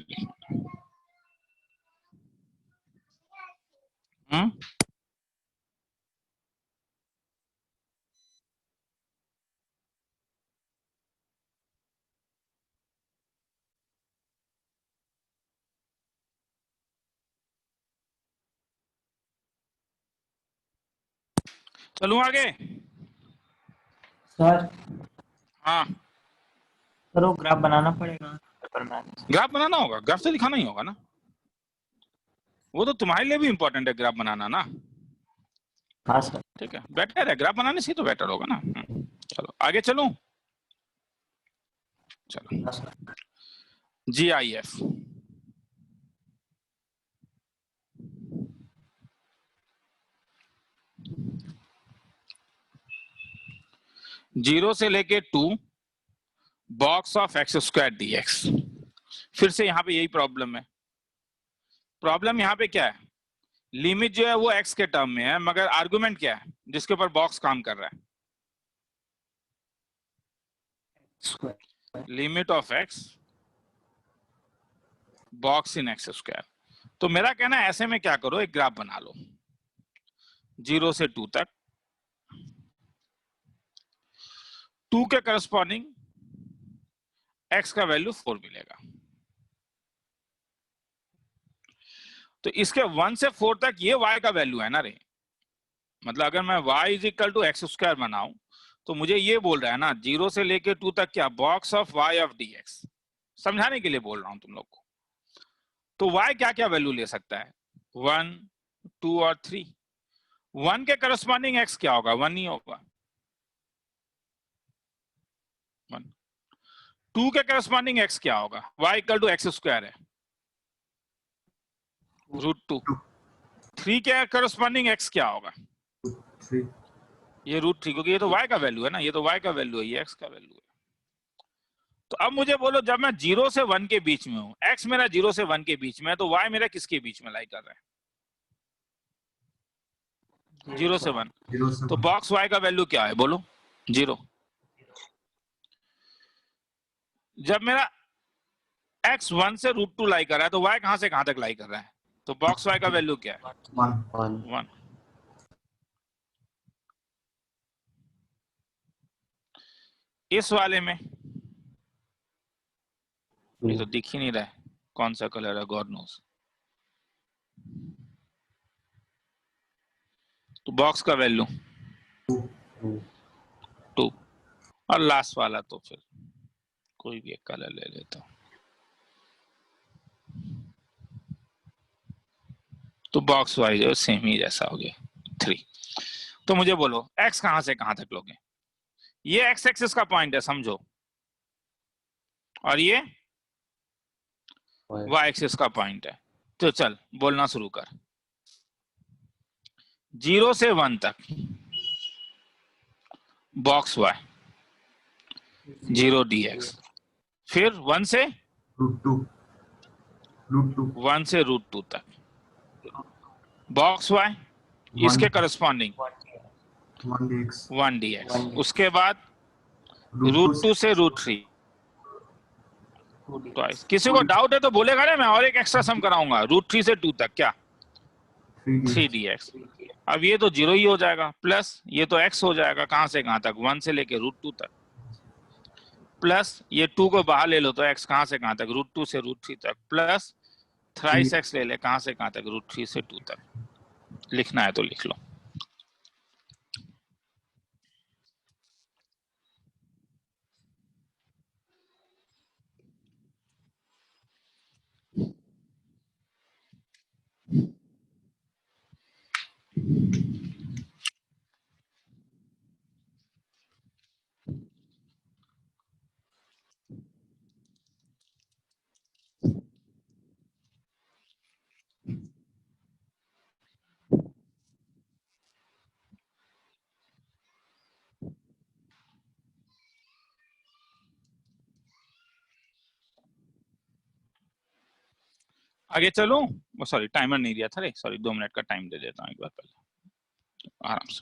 चलूं आगे? सर हाँ, सर वो ग्राफ बनाना पड़ेगा पेपर में आने से। ग्राफ बनाना होगा, ग्राफ से दिखाना ही होगा ना। वो तो तुम्हारे लिए भी इंपॉर्टेंट है ग्राफ बनाना ना। हाँ सर। ठीक है, बेटर है, ग्राफ बनाने से तो बेटर होगा ना। चलो आगे चलो। चलो हाँ सर। GIF, जीरो से लेके 2 box of x square dx। फिर से यहाँ पे यही प्रॉब्लम है। प्रॉब्लम यहाँ पे क्या है, लिमिट जो है वो x के टर्म में है, मगर आर्गुमेंट क्या है जिसके ऊपर बॉक्स काम कर रहा है? Square. Limit of x box in x square. तो मेरा कहना है ऐसे में क्या करो, एक ग्राफ बना लो 0 से 2 तक। 2 के करस्पॉन्डिंग x का वैल्यू 4 मिलेगा। तो इसके 1 से 4 तक ये y का वैल्यू है ना रे। मतलब अगर मैं y is equal to x square बनाऊं तो मुझे ये बोल रहा है ना 0 से लेके 2 तक क्या, box of y of dx। समझाने के लिए बोल रहा हूं तुम लोग को। तो y क्या क्या वैल्यू ले सकता है, 1, 2 और 3। 1 के करस्पॉन्डिंग x क्या होगा, 1 ही होगा। 1। 2 के करस्पॉन्डिंग x क्या होगा, y equal to x square है, √2। 3 के करस्पॉन्डिंग x क्या होगा, 3 ये √3, क्योंकि ये तो y का वैल्यू है ना, ये तो y का वैल्यू है, ये x का वैल्यू है। तो अब मुझे बोलो, जब मैं 0 से 1 के बीच में हूं, x मेरा 0 से 1 के बीच में है, तो y मेरा किसके बीच में लाई कर रहा है, 0 से 1। 0 से तो 1 बॉक्स y का वैल्यू क्या है, बोलो 0। जब मेरा x 1 से √2 लाई कर रहा है, तो y कहां से कहां तक लाई कर रहा है, तो बॉक्स y का वैल्यू क्या है, 1 1। इस वाले में ये तो दिख ही नहीं रहा है कौन सा कलर है, गॉड नोस। तो बॉक्स का वैल्यू 2। और लास्ट वाला तो फिर कोई भी एक कलर ले लेता हूं, तो बॉक्स वाइज सेम ही जैसा हो गया 3। तो मुझे बोलो x कहां से कहां तक लोगे, ये x एक्सिस का पॉइंट है समझो, और ये y एक्सिस का पॉइंट है। तो चल बोलना शुरू कर, 0 से 1 तक बॉक्स y 0 dx, फिर 1 से √2 1 से √2 तक बॉक्स y, इसके करस्पॉन्डिंग 1 dx 1 dx, उसके बाद √2 से √3 ट्वाइस। किसी को डाउट है तो बोलेगा ना, मैं और एक एक्स्ट्रा सम कराऊंगा, √3 से 2 तक क्या, 3 dx। अब ये तो 0 ही हो जाएगा, प्लस ये तो x हो जाएगा, कहां से कहां तक, 1 से लेके √2 तक, प्लस ये 2 को बाहर ले लो तो x कहां से कहां तक, √2 से √3 तक, प्लस थ्राइस x ले ले, कहां से कहां तक, √3 से 2 तक। लिखना है तो लिख लो। आगे चलो, वो सॉरी टाइमर नहीं दिया था रे, सॉरी 2 मिनट का टाइम दे देता हूँ एक बार पहले, आराम से।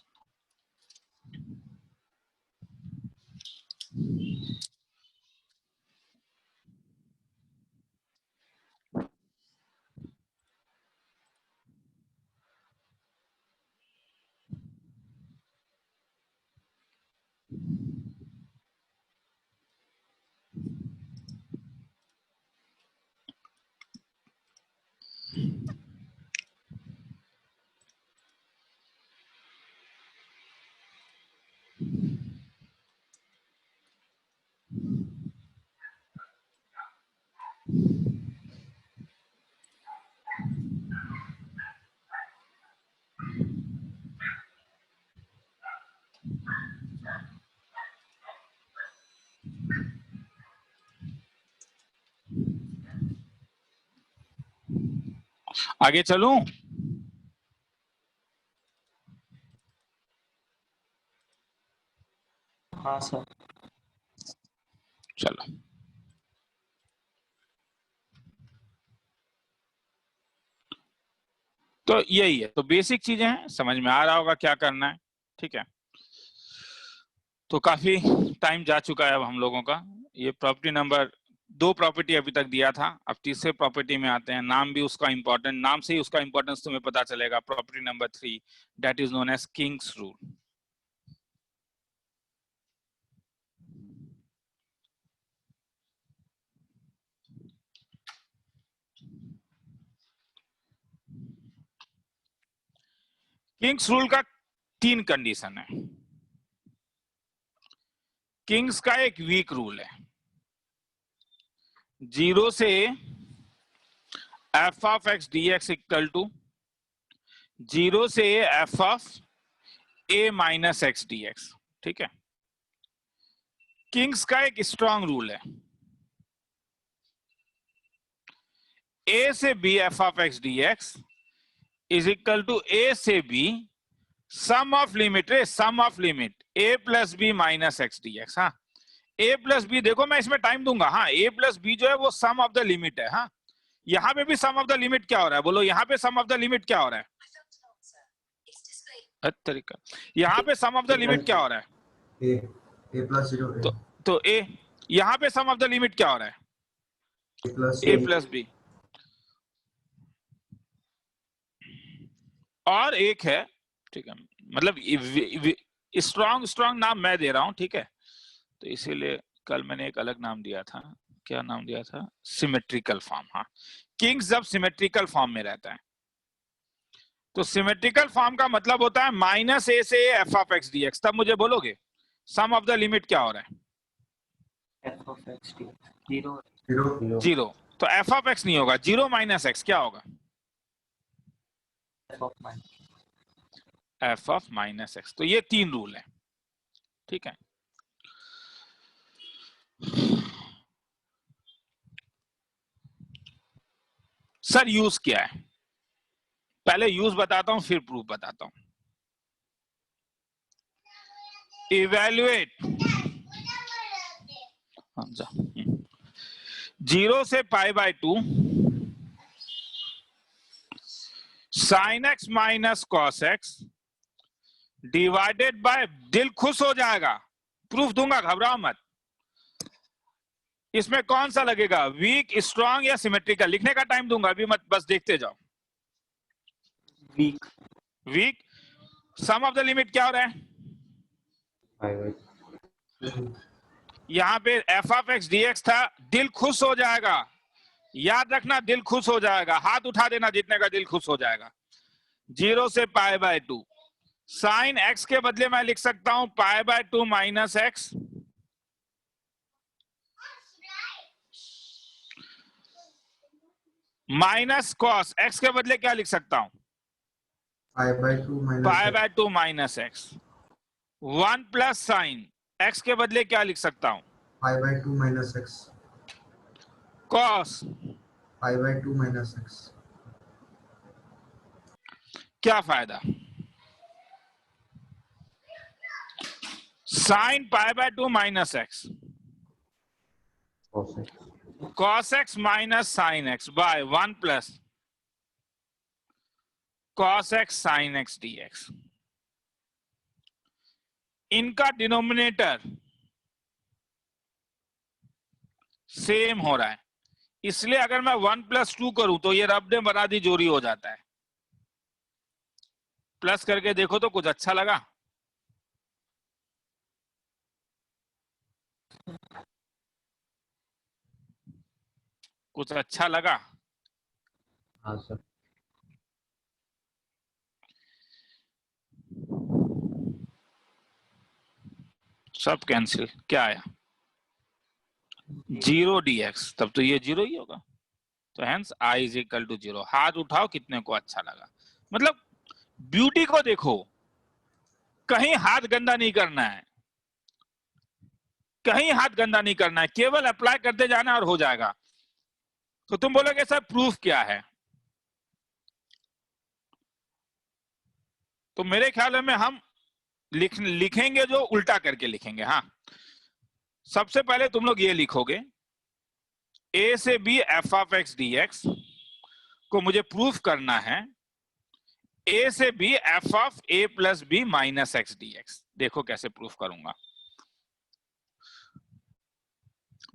आगे चलूं? हाँ सर। चलो, तो यही है, तो बेसिक चीजें हैं, समझ में आ रहा होगा क्या करना है। ठीक है, तो काफी टाइम जा चुका है अब हम लोगों का। ये प्रॉपर्टी नंबर 2 प्रॉपर्टी अभी तक दिया था, अब तीसरे प्रॉपर्टी में आते हैं। नाम भी उसका इंपॉर्टेंट, नाम से ही उसका इंपॉर्टेंस तुम्हें पता चलेगा। Property number 3, that is known as king's rule. King's rule का 3 कंडीशन है। किंग्स का एक वीक रूल है, 0 से f of x d x equal to 0 से f of a minus x d x. ठीक है, किंग्स का एक स्ट्रॉन्ग रूल है, ए से b f of x d x is equal to a से b sum of limit, sum of limit a plus b minus x d x. हाँ, a plus B, देखो मैं इसमें time दूंगा। हाँ, a plus B जो है वो सम ऑफ द लिमिट है। हाँ, यहाँ पे भी सम ऑफ द लिमिट क्या हो रहा है, बोलो यहाँ पे सम ऑफ द लिमिट क्या हो रहा है? तरीका, यहाँ पे सम ऑफ द लिमिट क्या हो रहा है? ए प्लस 0 तो ए, यहाँ पे सम ऑफ द लिमिट क्या हो रहा है? ए प्लस बी। और एक है, ठीक है, मतलब स्ट्रॉन्ग नाम मैं दे रहा हूं, ठीक है, तो इसीलिए कल मैंने एक अलग नाम दिया था। क्या नाम दिया था? Symmetrical form. हाँ, किंग्स जब सिमेट्रिकल फॉर्म में रहता है, तो सिमेट्रिकल फॉर्म का मतलब होता है माइनस ए से f of x d x. तब मुझे बोलोगे सम ऑफ द लिमिट क्या हो रहा है? F of x D zero 0। तो एफ ऑफ एक्स नहीं होगा, 0 माइनस एक्स क्या होगा? F of minus x. तो ये 3 रूल है। ठीक है, सर यूज क्या है? पहले यूज बताता हूं, फिर प्रूफ बताता हूं। इवेल्युएट 0 से pi by 2 sine x minus cos x divided bye, दिल खुश हो जाएगा, प्रूफ दूंगा, घबराओ मत। इसमें कौन सा लगेगा, वीक, स्ट्रॉन्ग या सिमेट्रिकल? लिखने का टाइम दूंगा, अभी मत, बस देखते जाओ। Weak. Weak. Sum of the limit क्या हो रहा है? यहां पे f of x d x था, दिल खुश हो जाएगा, याद रखना, दिल खुश हो जाएगा, हाथ उठा देना जितने का दिल खुश हो जाएगा। 0 से पाई बाय 2 साइन एक्स के बदले मैं लिख सकता हूं pi by 2 minus x, minus cos x के बदले क्या लिख सकता हूं? Pi by 2 minus x. 1 plus sine x के बदले क्या लिख सकता हूं? Pi by 2 minus x. Cos pi by 2 minus x. क्या फायदा? Sine pi by 2 minus x, cos x minus sine x by 1 plus cos x sine x d x. इनका denominator same हो रहा है, इसलिए अगर मैं 1 प्लस 2 करूं तो ये रब ने बना दी जोड़ी हो जाता है। प्लस करके देखो तो कुछ अच्छा लगा? कुछ अच्छा लगा? हाँ सर। सब कैंसिल, क्या आया? 0 dx, तब तो ये 0 ही होगा। तो hence i is equal to 0। हाथ उठाओ कितने को अच्छा लगा। मतलब ब्यूटी को देखो, कहीं हाथ गंदा नहीं करना है, कहीं हाथ गंदा नहीं करना है, केवल अप्लाई करते जाना और हो जाएगा। तो तुम बोलोगे सर प्रूफ क्या है? तो मेरे ख्याल में हम लिखेंगे जो उल्टा करके लिखेंगे। हाँ, सबसे पहले तुम लोग ये लिखोगे ए से b f of x d x को मुझे प्रूफ करना है ए से b f of a plus b minus x d x. देखो कैसे प्रूफ करूंगा।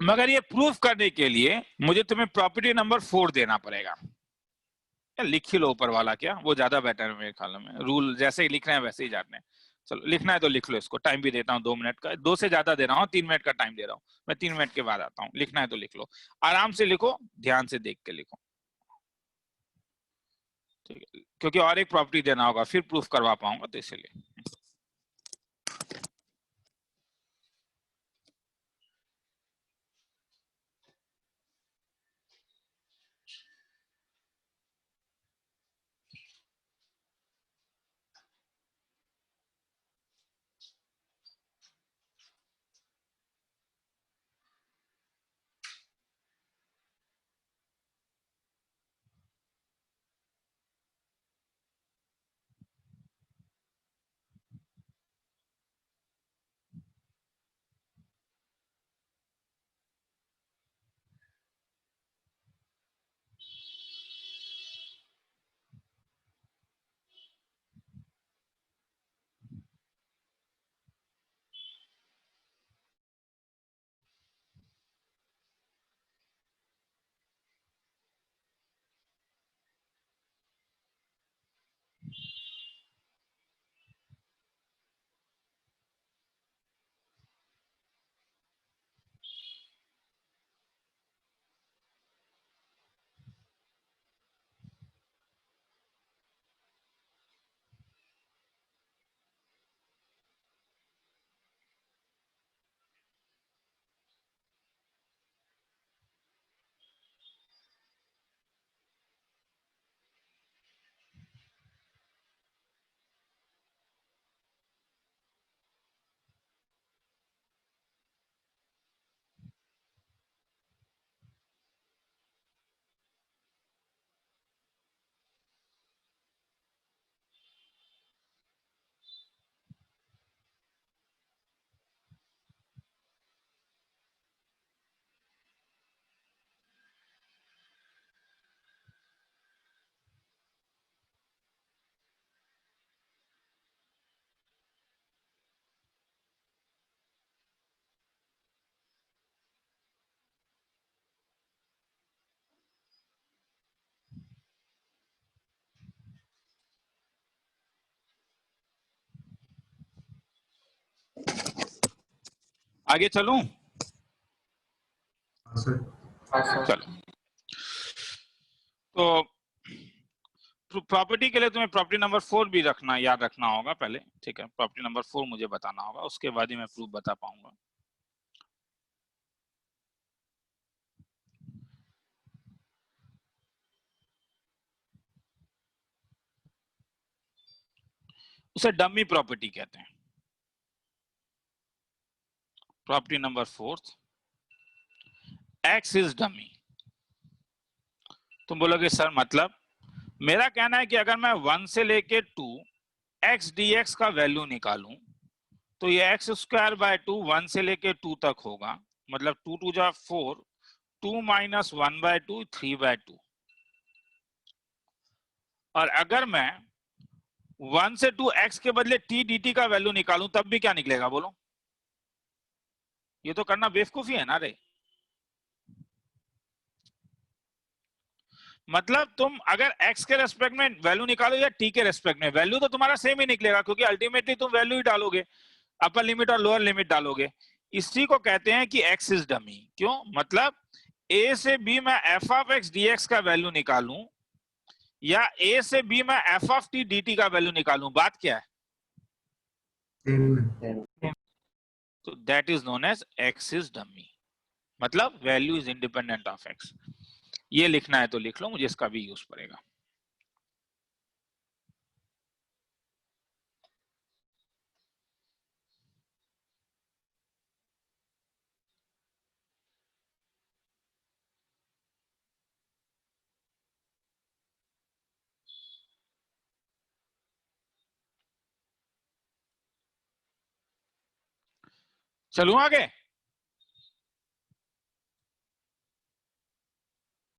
मगर ये प्रूफ करने के लिए मुझे तुम्हें प्रॉपर्टी नंबर 4 देना पड़ेगा। लिख ही लो ऊपर वाला, क्या वो ज्यादा बेटर है मेरे ख्याल में। रूल जैसे ही लिख रहे हैं वैसे ही जाने। चलो लिखना है तो लिख लो इसको। टाइम भी देता हूँ 2 मिनट का, 2 से ज्यादा दे रहा हूँ, 3 मिनट का टाइम दे रहा हूँ मैं। 3 मिनट के बाद आता हूँ। लिखना है तो लिख लो, आराम से लिखो, ध्यान से देख के लिखो, ठीक है? क्योंकि और एक प्रॉपर्टी देना होगा, फिर प्रूफ करवा पाऊंगा, तो इसलिए। आगे चलूं? हाँ सर। हाँ सर। चलो, तो प्रॉपर्टी के लिए तुम्हें प्रॉपर्टी नंबर 4 भी रखना, याद रखना होगा पहले, ठीक है? प्रॉपर्टी नंबर 4 मुझे बताना होगा, उसके बाद ही मैं प्रूफ बता पाऊंगा। उसे डमी प्रॉपर्टी कहते हैं। Property number 4, x is dummy. तुम बोलोगे सर मतलब? मेरा कहना है कि अगर मैं 1 से लेके 2 एक्स डी एक्स का वैल्यू निकालूं, तो ये एक्स स्क्वायर बाय 2 1 से लेके 2 तक होगा, मतलब 2 2 जा 4, 2 माइनस 1 बाय 2 3 बाय 2। और अगर मैं 1 से 2 एक्स के बदले टी डी टी का वैल्यू निकालूं, तब भी क्या निकलेगा बोलो? ये तो करना बेवकूफी है ना रे। मतलब तुम अगर x के रेस्पेक्ट में वैल्यू निकालो या t के रेस्पेक्ट में, वैल्यू तो तुम्हारा सेम ही निकलेगा, क्योंकि अल्टीमेटली तुम वैल्यू ही डालोगे, अपर लिमिट और लोअर लिमिट डालोगे। इसी को कहते हैं कि x इज डमी। क्यों? मतलब a से b मैं f ऑफ x dx का वैल्यू निकालूं या a से b मैं f ऑफ t dt का वैल्यू निकालूं, बात क्या है? तो that is known as x is dummy, मतलब value is independent of x। ये लिखना है तो लिख लो, मुझे इसका भी यूज पड़ेगा। चलूं आगे?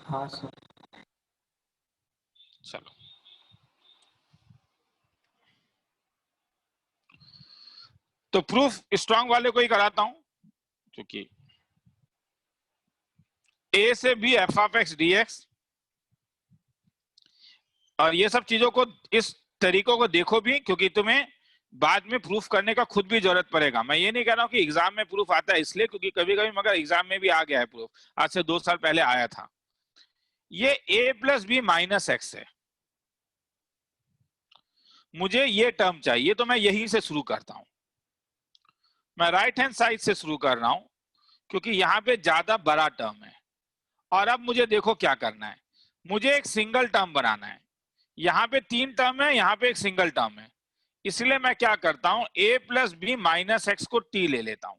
हाँ सर। चलो, तो प्रूफ स्ट्रांग वाले को ही कराता हूं, क्योंकि ए से b f of x d x, और ये सब चीजों को, इस तरीकों को देखो भी, क्योंकि तुम्हें बाद में प्रूफ करने का खुद भी जरूरत पड़ेगा। मैं ये नहीं कह रहा हूं कि एग्जाम में प्रूफ आता है इसलिए, क्योंकि कभी कभी मगर एग्जाम में भी आ गया है प्रूफ, आज से 2 साल पहले आया था। ये a plus b minus x है, मुझे ये टर्म चाहिए, तो मैं यहीं से शुरू करता हूं। मैं राइट हैंड साइड से शुरू कर रहा हूं, क्योंकि यहां पे ज्यादा बड़ा टर्म है। और अब मुझे देखो क्या करना है, मुझे एक सिंगल टर्म बनाना है। यहाँ पे 3 टर्म है, यहाँ पे एक सिंगल टर्म है, इसलिए मैं क्या करता हूं, a plus b minus x को t ले लेता हूं।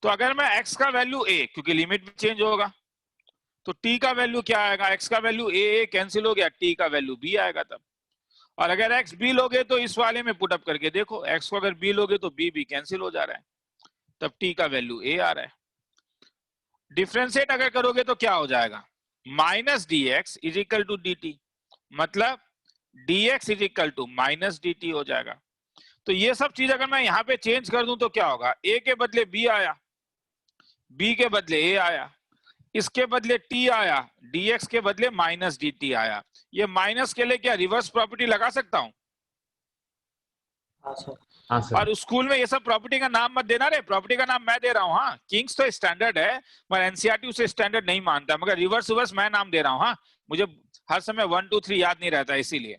तो अगर मैं x का वैल्यू a, क्योंकि लिमिट भी चेंज होगा, तो t का वैल्यू क्या आएगा, x का वैल्यू a कैंसिल हो गया, t का वैल्यू b आएगा तब। और अगर x b लोगे तो इस वाले में पुट अप करके देखो, x को अगर b लोगे तो b भी कैंसिल हो जा रहा है, तब t का वैल्यू a आ रहा है। डिफ्रेंशिएट अगर करोगे तो क्या हो जाएगा, minus d x is equal to d t, मतलब dx is equal to minus d t हो जाएगा। तो ये सब चीज अगर मैं यहाँ पे चेंज कर दूं तो क्या होगा, a के बदले b आया, b के बदले a आया, इसके बदले t आया, dx के बदले माइनस डी टी आया। ये माइनस के लिए क्या रिवर्स प्रॉपर्टी लगा सकता हूं? हाँ सर। हाँ सर। और स्कूल में ये सब प्रॉपर्टी का नाम मत देना रे, प्रॉपर्टी का नाम मैं दे रहा हूँ। हाँ, किंग्स तो स्टैंडर्ड है, पर एनसीईआरटी उसे स्टैंडर्ड नहीं मानता, मगर रिवर्स रिवर्स मैं नाम दे रहा हूँ। हाँ, मुझे हर समय 1 2 3 याद नहीं रहता, इसीलिए।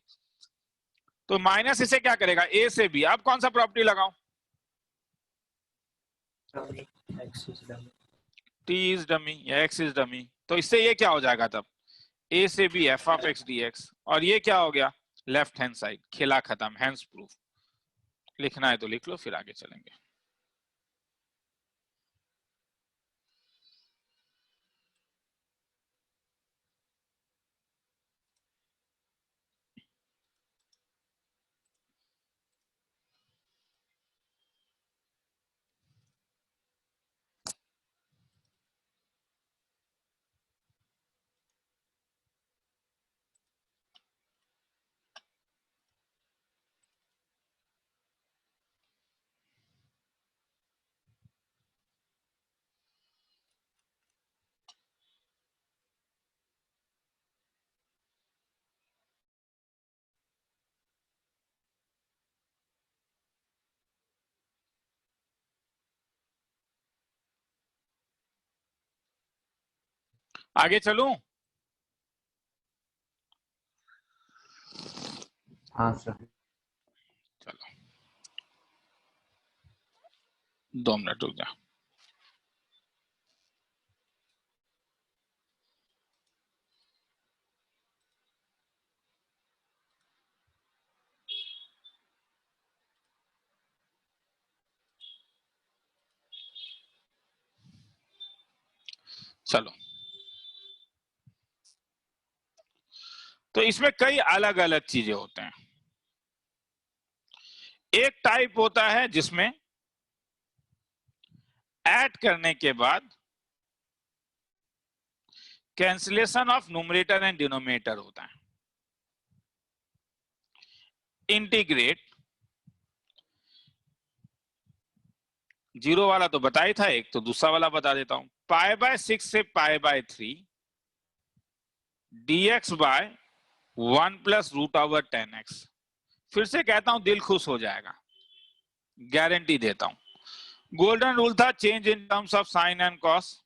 तो माइनस इसे क्या करेगा, ए से बी। अब कौन सा प्रॉपर्टी लगाऊं, x is dummy. T is dummy या एक्स इज डमी, तो इससे ये क्या हो जाएगा तब, ए से b f of x d x, और ये क्या हो गया, लेफ्ट हैंड साइड, खेला खत्म, हैंड्स प्रूफ। लिखना है तो लिख लो, फिर आगे चलेंगे। आगे चलूं? हाँ सर। चलो 2 मिनट रुक जा। चलो, तो इसमें कई अलग अलग चीजें होते हैं। एक टाइप होता है जिसमें ऐड करने के बाद cancellation of numerator and denominator होता है। इंटीग्रेट, जीरो वाला तो बता ही था एक, तो दूसरा वाला बता देता हूं, पाई बाय 6 से pi by 3 dx by 1 plus root over 10x। फिर से कहता हूं, दिल खुश हो जाएगा, गारंटी देता हूं। गोल्डन रूल था, change in terms of sine and cos,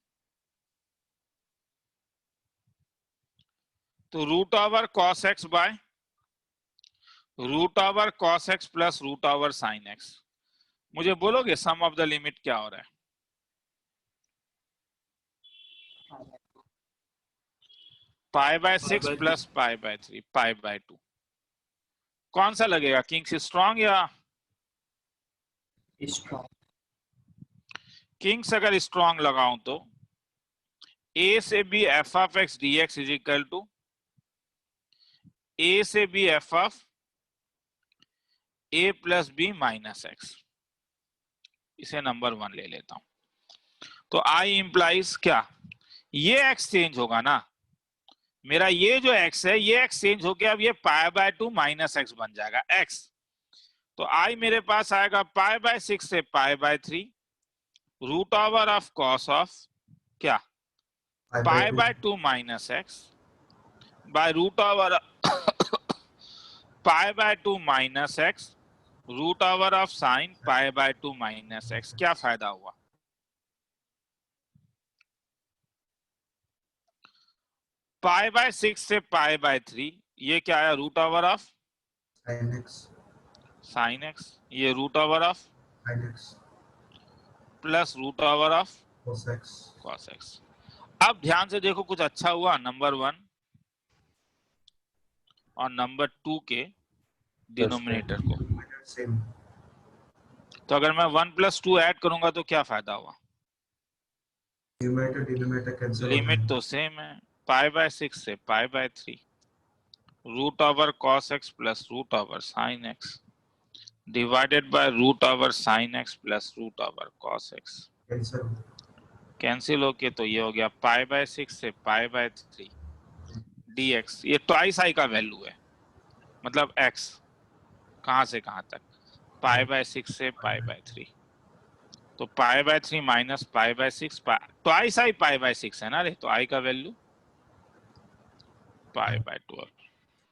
तो root over cos x by root over cos x plus root over sine x. मुझे बोलोगे सम ऑफ द लिमिट क्या हो रहा है, pi by 6 plus pi by 3 pi by 2। कौन सा लगेगा, किंग्स स्ट्रॉन्ग या स्ट्रॉन्ग? किंग्स अगर स्ट्रॉन्ग लगाऊं तो a से b f of x d x is equal to a से b f of a plus b minus x. इसे नंबर 1 ले लेता हूं। तो आई इंप्लाइज क्या, ये x चेंज होगा ना, मेरा ये जो x है ये x चेंज हो गया, अब ये π/2 माइनस एक्स बन जाएगा x। तो आई मेरे पास आएगा π/6 से π/3 root over of cos of क्या π/2 minus x by root over π/2 minus x root over of sine π/2 minus x. क्या फायदा हुआ, π/6 से π/3 ये क्या है, root over of sine x, ये root over of plus root over of cos x. अब ध्यान से देखो, कुछ अच्छा हुआ, नंबर 1 और नंबर 2 के डिनोमिनेटर को। तो अगर मैं 1 + 2 ऐड करूंगा तो क्या फायदा हुआ, लिमिट तो सेम है, π/6 से π/3 root over cos x plus root over sine x divided by root over sine x plus root over cos x. Cancel होके तो ये हो गया π/6 से π/3 dx। ये ट्वाइस आई का वैल्यू है, मतलब x कहां से कहां तक, π/6 से π/3। तो π/3 माइनस π/6, ट्वाइस आई π/6 है ना रे, तो i का वैल्यू π/2।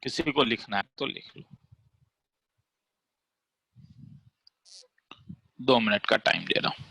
किसी को लिखना है तो लिख लो, 2 मिनट का टाइम दे रहा हूं।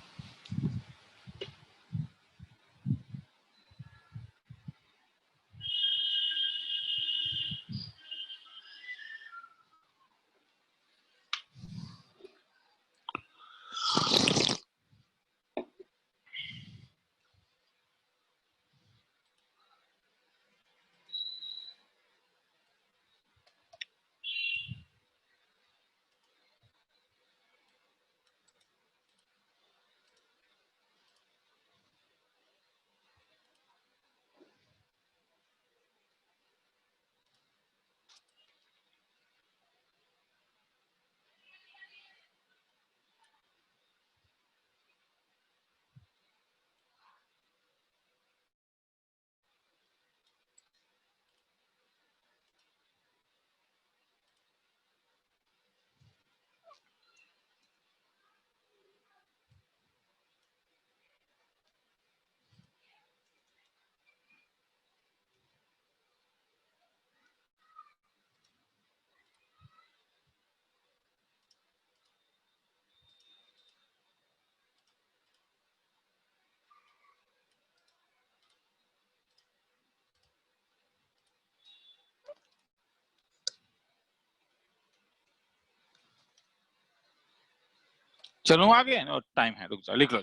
चलो आगे, और टाइम है, रुक जाओ, लिख लो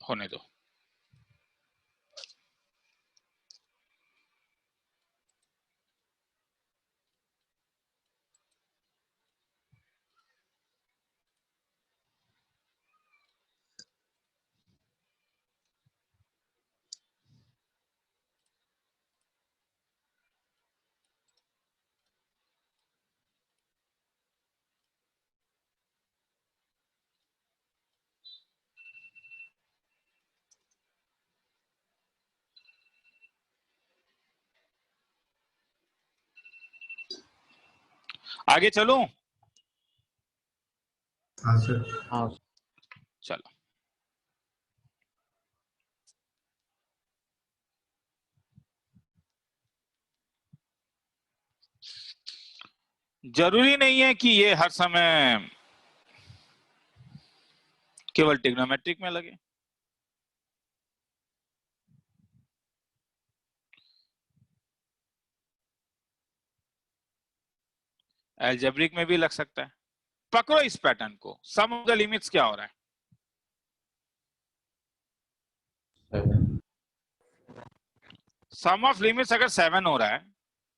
होने दो। आगे चलो, हाँ सर। हाँ चलो जरूरी नहीं है कि ये हर समय केवल ट्रिग्नोमेट्रिक में लगे, एल्जेब्रिक में भी लग सकता है। पकड़ो इस पैटर्न को, सम ऑफ द लिमिट्स क्या हो रहा है, 7। सम ऑफ लिमिट्स अगर 7 हो रहा है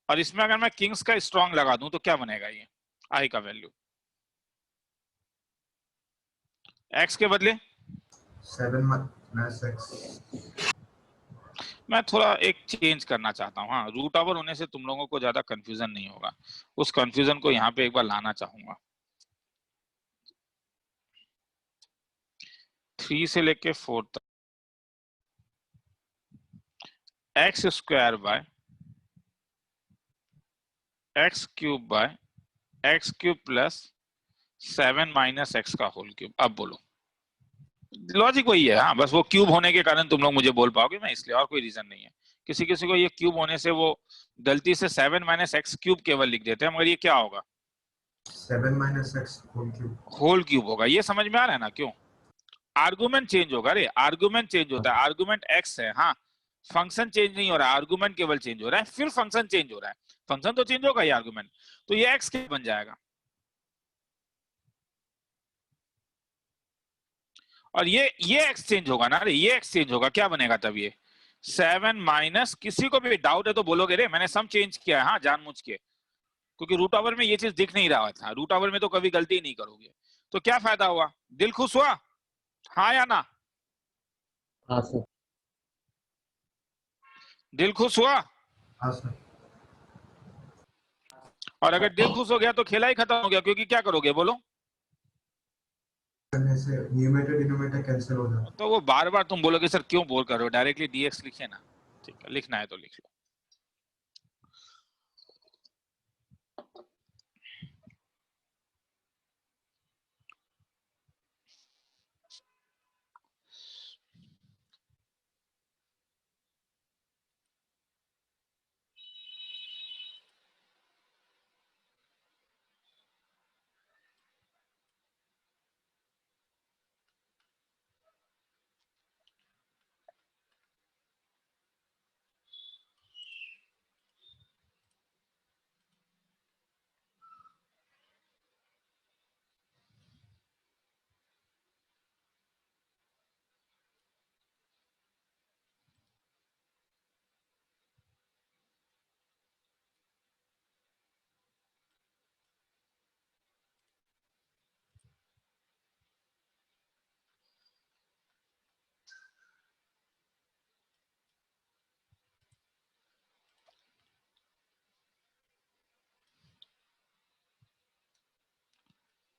और इसमें अगर मैं किंग्स का स्ट्रॉन्ग लगा दूं तो क्या बनेगा, ये आई का वैल्यू x के बदले 7 minus x। मैं थोड़ा एक चेंज करना चाहता हूँ। हाँ, रूट ओवर होने से तुम लोगों को ज्यादा कंफ्यूजन नहीं होगा, उस कंफ्यूजन को यहाँ पे एक बार लाना चाहूंगा। 3 से लेके 4 तक x square by x cube by x cube plus 7 minus x का होल क्यूब। अब बोलो, लॉजिक वही है। हाँ, बस वो क्यूब होने के कारण तुम लोग मुझे बोल पाओगे, मैं इसलिए, और कोई रीजन नहीं है। किसी किसी को ये क्यूब होने से वो गलती से 7 माइनस एक्स क्यूब केवल लिख देते हैं, मगर ये क्या होगा? 7 माइनस एक्स होल क्यूब होगा। ये समझ में आ रहा है ना क्यों? आर्गुमेंट चेंज होगा। अरे आर्गुमेंट चेंज होता है, आर्गुमेंट एक्स है, हाँ, फंक्शन चेंज नहीं हो रहा है, आर्गुमेंट केवल चेंज हो रहा है, फिर फंक्शन चेंज हो रहा है। फंक्शन तो चेंज होगा, ये आर्गुमेंट, तो ये एक्स क्या बन जाएगा? और ये एक्सचेंज होगा ना, अरे ये एक्सचेंज होगा, क्या बनेगा तब? ये 7 माइनस, किसी को भी डाउट है तो बोलोगे रे मैंने सम चेंज किया है, हाँ, जानबूझ के, क्योंकि रूट ओवर में ये चीज दिख नहीं रहा था। रूट ओवर में तो कभी गलती नहीं करोगे, तो क्या फायदा हुआ? दिल खुश हुआ, हाँ या ना? हाँ सर। दिल खुश हुआ? हाँ सर। और अगर दिल खुश हो गया तो खेला ही खत्म हो गया, क्योंकि क्या करोगे बोलो? करने से न्यूमरेटर डिनोमिनेटर कैंसिल हो जाता तो वो बार बार तुम बोलोगे सर क्यों बोल कर रहे हो, डायरेक्टली डीएक्स लिखिए ना। ठीक है, लिखना है तो लिख लो।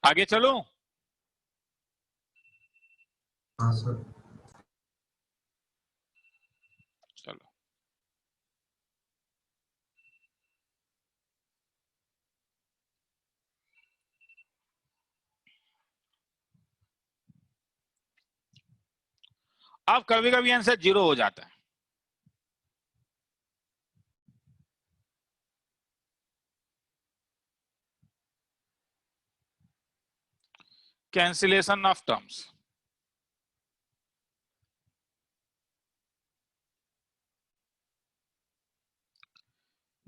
आगे चलो। हाँ सर। चलो, अब कभी कभी आंसर 0 हो जाता है। कैंसिलेशन ऑफ टर्म्स,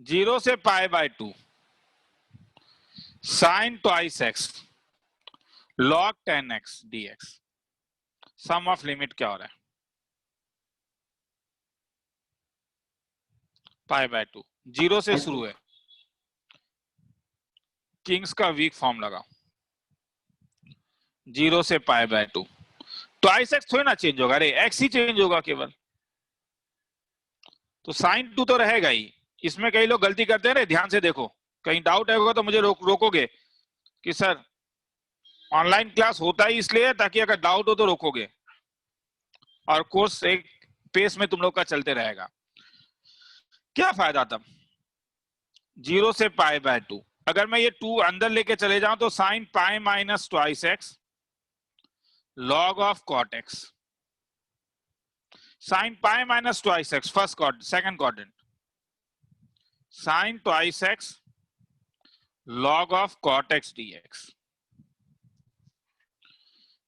जीरो से pi by 2 sine twice x log 10x dx, sum of limit क्या हो रहा है? पाई बाय 2, जीरो से शुरू है। किंग्स का वीक फॉर्म लगाओ, जीरो से पाई बाय 2, ट्वाइस एक्स थोड़ी ना चेंज होगा, अरे एक्स ही चेंज होगा केवल, तो साइन 2 तो रहेगा ही। इसमें कई लोग गलती करते हैं रे, ध्यान से देखो, कहीं डाउट होगा तो मुझे रोकोगे कि सर ऑनलाइन क्लास होता ही इसलिए है ताकि अगर डाउट हो तो रोकोगे, और कोर्स एक पेस में तुम लोग का चलते रहेगा। क्या फायदा तब? जीरो से पाई बाय 2, अगर मैं ये 2 अंदर लेके चले जाऊं तो sine pi minus twice x log of cot x, sine pi minus twice x first quadrant, second quadrant, sine twice x log of cot x dx.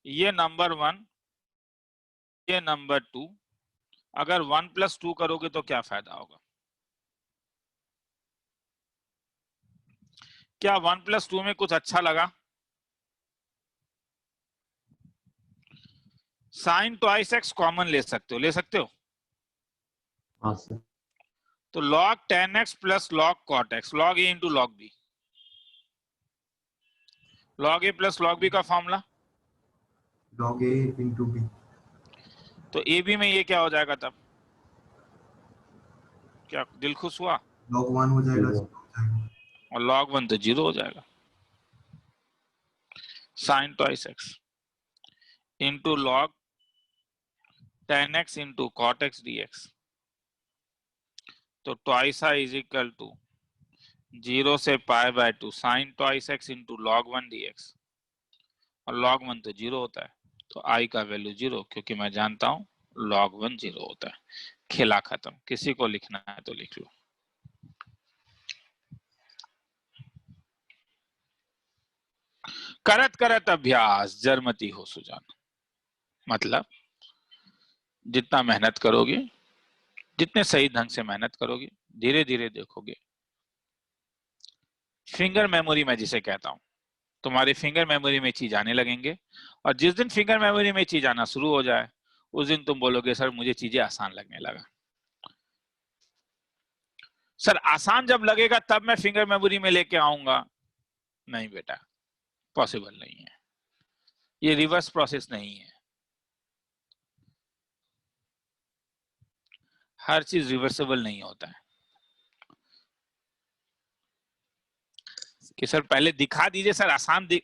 ये नंबर 1, ये नंबर 2, अगर 1 + 2 करोगे तो क्या फायदा होगा? क्या 1 + 2 में कुछ अच्छा लगा? साइन ट्वाइस एक्स कॉमन ले सकते हो, ले सकते हो? हाँ सर। तो log 10x plus log cot x, log a into log b, log a plus log b का formula, log a into b। तो ए बी में ये क्या हो जाएगा तब? क्या दिल खुश हुआ? log 1 हो जाएगा, 0 हो जाएगा। और log 1 तो 0 हो जाएगा। Sine twice x into log 10x into cot x dx, तो twice I is equal to 0 से π/2 sine twice x into log 1 dx, और log 1 तो 0 होता है, तो i का वैल्यू 0, क्योंकि मैं जानता हूं log 1 0 होता है। खेला खत्म। किसी को लिखना है तो लिख लो। करत करत अभ्यास जरमती हो सुजान, मतलब जितना मेहनत करोगे, जितने सही ढंग से मेहनत करोगे, धीरे धीरे देखोगे, फिंगर मेमोरी मैं जिसे कहता हूं, तुम्हारी फिंगर मेमोरी में चीज आने लगेंगे, और जिस दिन फिंगर मेमोरी में चीज आना शुरू हो जाए उस दिन तुम बोलोगे सर मुझे चीजें आसान लगने लगा। सर आसान जब लगेगा तब मैं फिंगर मेमोरी में लेके आऊंगा, नहीं बेटा, पॉसिबल नहीं है, ये रिवर्स प्रोसेस नहीं है। हर चीज रिवर्सेबल नहीं होता है कि सर पहले दिखा दीजिए, सर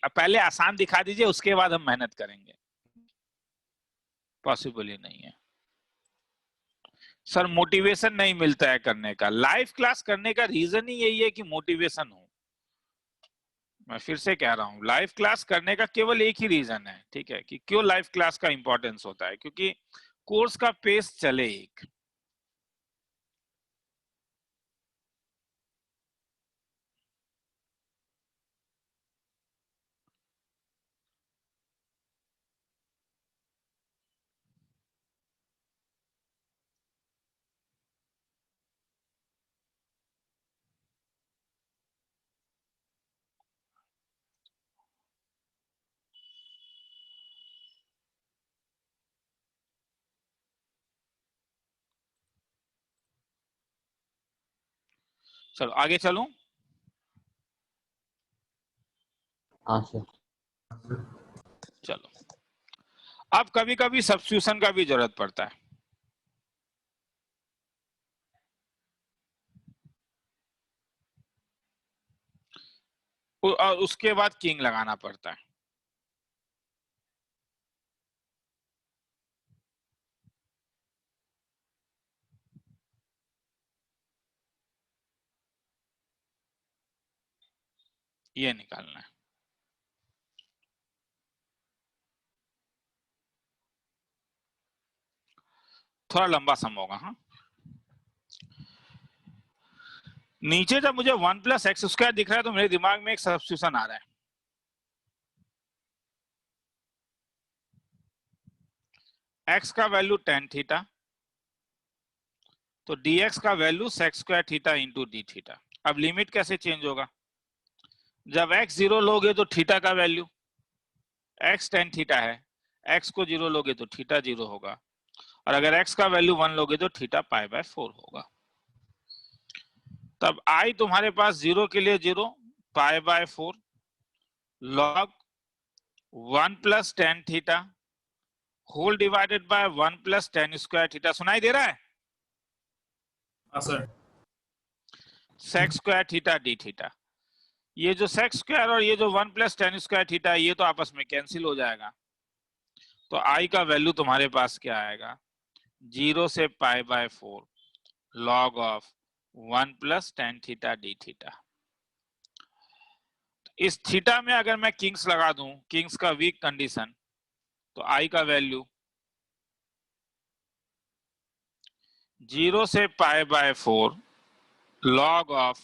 पहले आसान दिखा दीजिए उसके बाद हम मेहनत करेंगे, पॉसिबल ही नहीं है। सर मोटिवेशन नहीं मिलता है करने का, लाइव क्लास करने का रीजन ही यही है कि मोटिवेशन हो। मैं फिर से कह रहा हूं, लाइव क्लास करने का केवल एक ही रीजन है, ठीक है, कि क्यों लाइव क्लास का इंपॉर्टेंस होता है, क्योंकि कोर्स का पेस चले एक। चलो आगे चलूं। हाँ सर। चलो, अब कभी कभी सब्स्टिट्यूशन का भी जरूरत पड़ता है। और उसके बाद किंग लगाना पड़ता है। ये निकालना है। थोड़ा लंबा सम होगा। हाँ, नीचे जब मुझे 1 + x² दिख रहा है तो मेरे दिमाग में एक सब्स्टिट्यूशन आ रहा है। x का वैल्यू tan थीटा, तो dx का value sec² theta into D theta. अब लिमिट कैसे चेंज होगा, जब x 0 लोगे तो थीटा का वैल्यू, x tan थीटा है, x को 0 लोगे तो थीटा 0 होगा, और अगर x का वैल्यू 1 लोगे तो थीटा π/4 होगा। तब i तुम्हारे पास 0 के लिए 0, π/4 log 1 + tan theta whole divided by 1 + tan² theta. सुनाई दे रहा है? हाँ sir. sec² theta D theta. ये जो sec² और ये जो 1 + tan² थीटा ये तो आपस में कैंसिल हो जाएगा, तो i का वैल्यू तुम्हारे पास क्या आएगा, 0 से π/4 log of 1 + tan theta D theta. इस थीटा में अगर मैं किंग्स लगा दूं, किंग्स का वीक कंडीशन, तो i का वैल्यू 0 से π/4 log ऑफ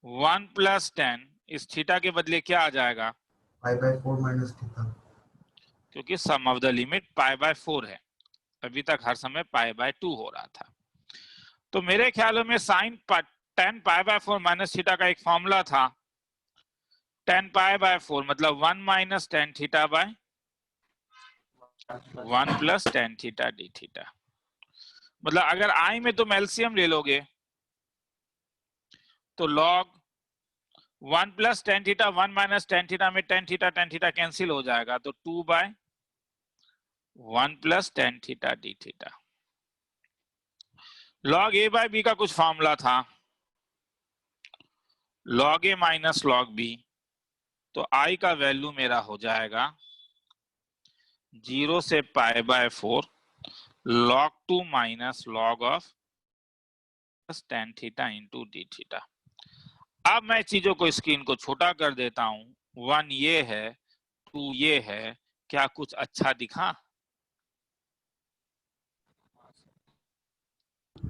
1 + tan, इस थीटा के बदले क्या आ जाएगा, π/4 माइनस थीटा, क्योंकि सम ऑफ द लिमिट π/4 है, अभी तक हर समय π/2 हो रहा था। तो मेरे ख्यालों में साइन tan π/4 माइनस थीटा का एक फॉर्मूला था, tan π/4 मतलब 1 - tan theta by 1 + tan theta D theta. मतलब अगर i में तुम एलसीएम ले लोगे तो log 1 + tan theta 1 - tan theta में tan थीटा कैंसिल हो जाएगा, तो 2/1 + tan theta D theta. log a/b का कुछ फॉर्मूला था, log a - log b, तो i का वैल्यू मेरा हो जाएगा 0 से π/4 log2 minus log of tan theta into D theta. अब मैं चीजों को स्क्रीन को छोटा कर देता हूं। 1 ये है, 2 ये है, क्या कुछ अच्छा दिखा?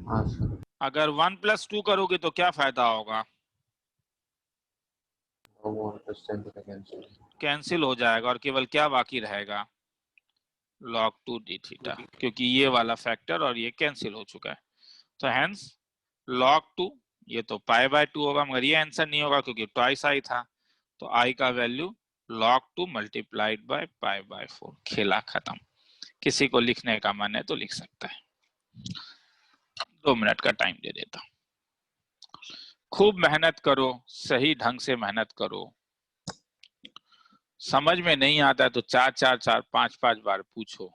हाँ सर। अगर 1 + 2 करोगे तो क्या फायदा होगा? कैंसिल हो जाएगा और केवल क्या बाकी रहेगा? log2 डी थीटा, क्योंकि ये वाला फैक्टर और ये कैंसिल हो चुका है। तो हेंस log2 ये तो π/2 होगा, मगर ये आंसर नहीं होगा क्योंकि ट्वाइस आई था। तो आई का वैल्यू log2 मल्टीप्लाइड बाय π/4। खेला खत्म। किसी को लिखने का मन है तो लिख सकता है। 2 मिनट का टाइम दे देता। खूब मेहनत करो, सही ढंग से मेहनत करो। समझ में नहीं आता है तो 4 5 बार पूछो।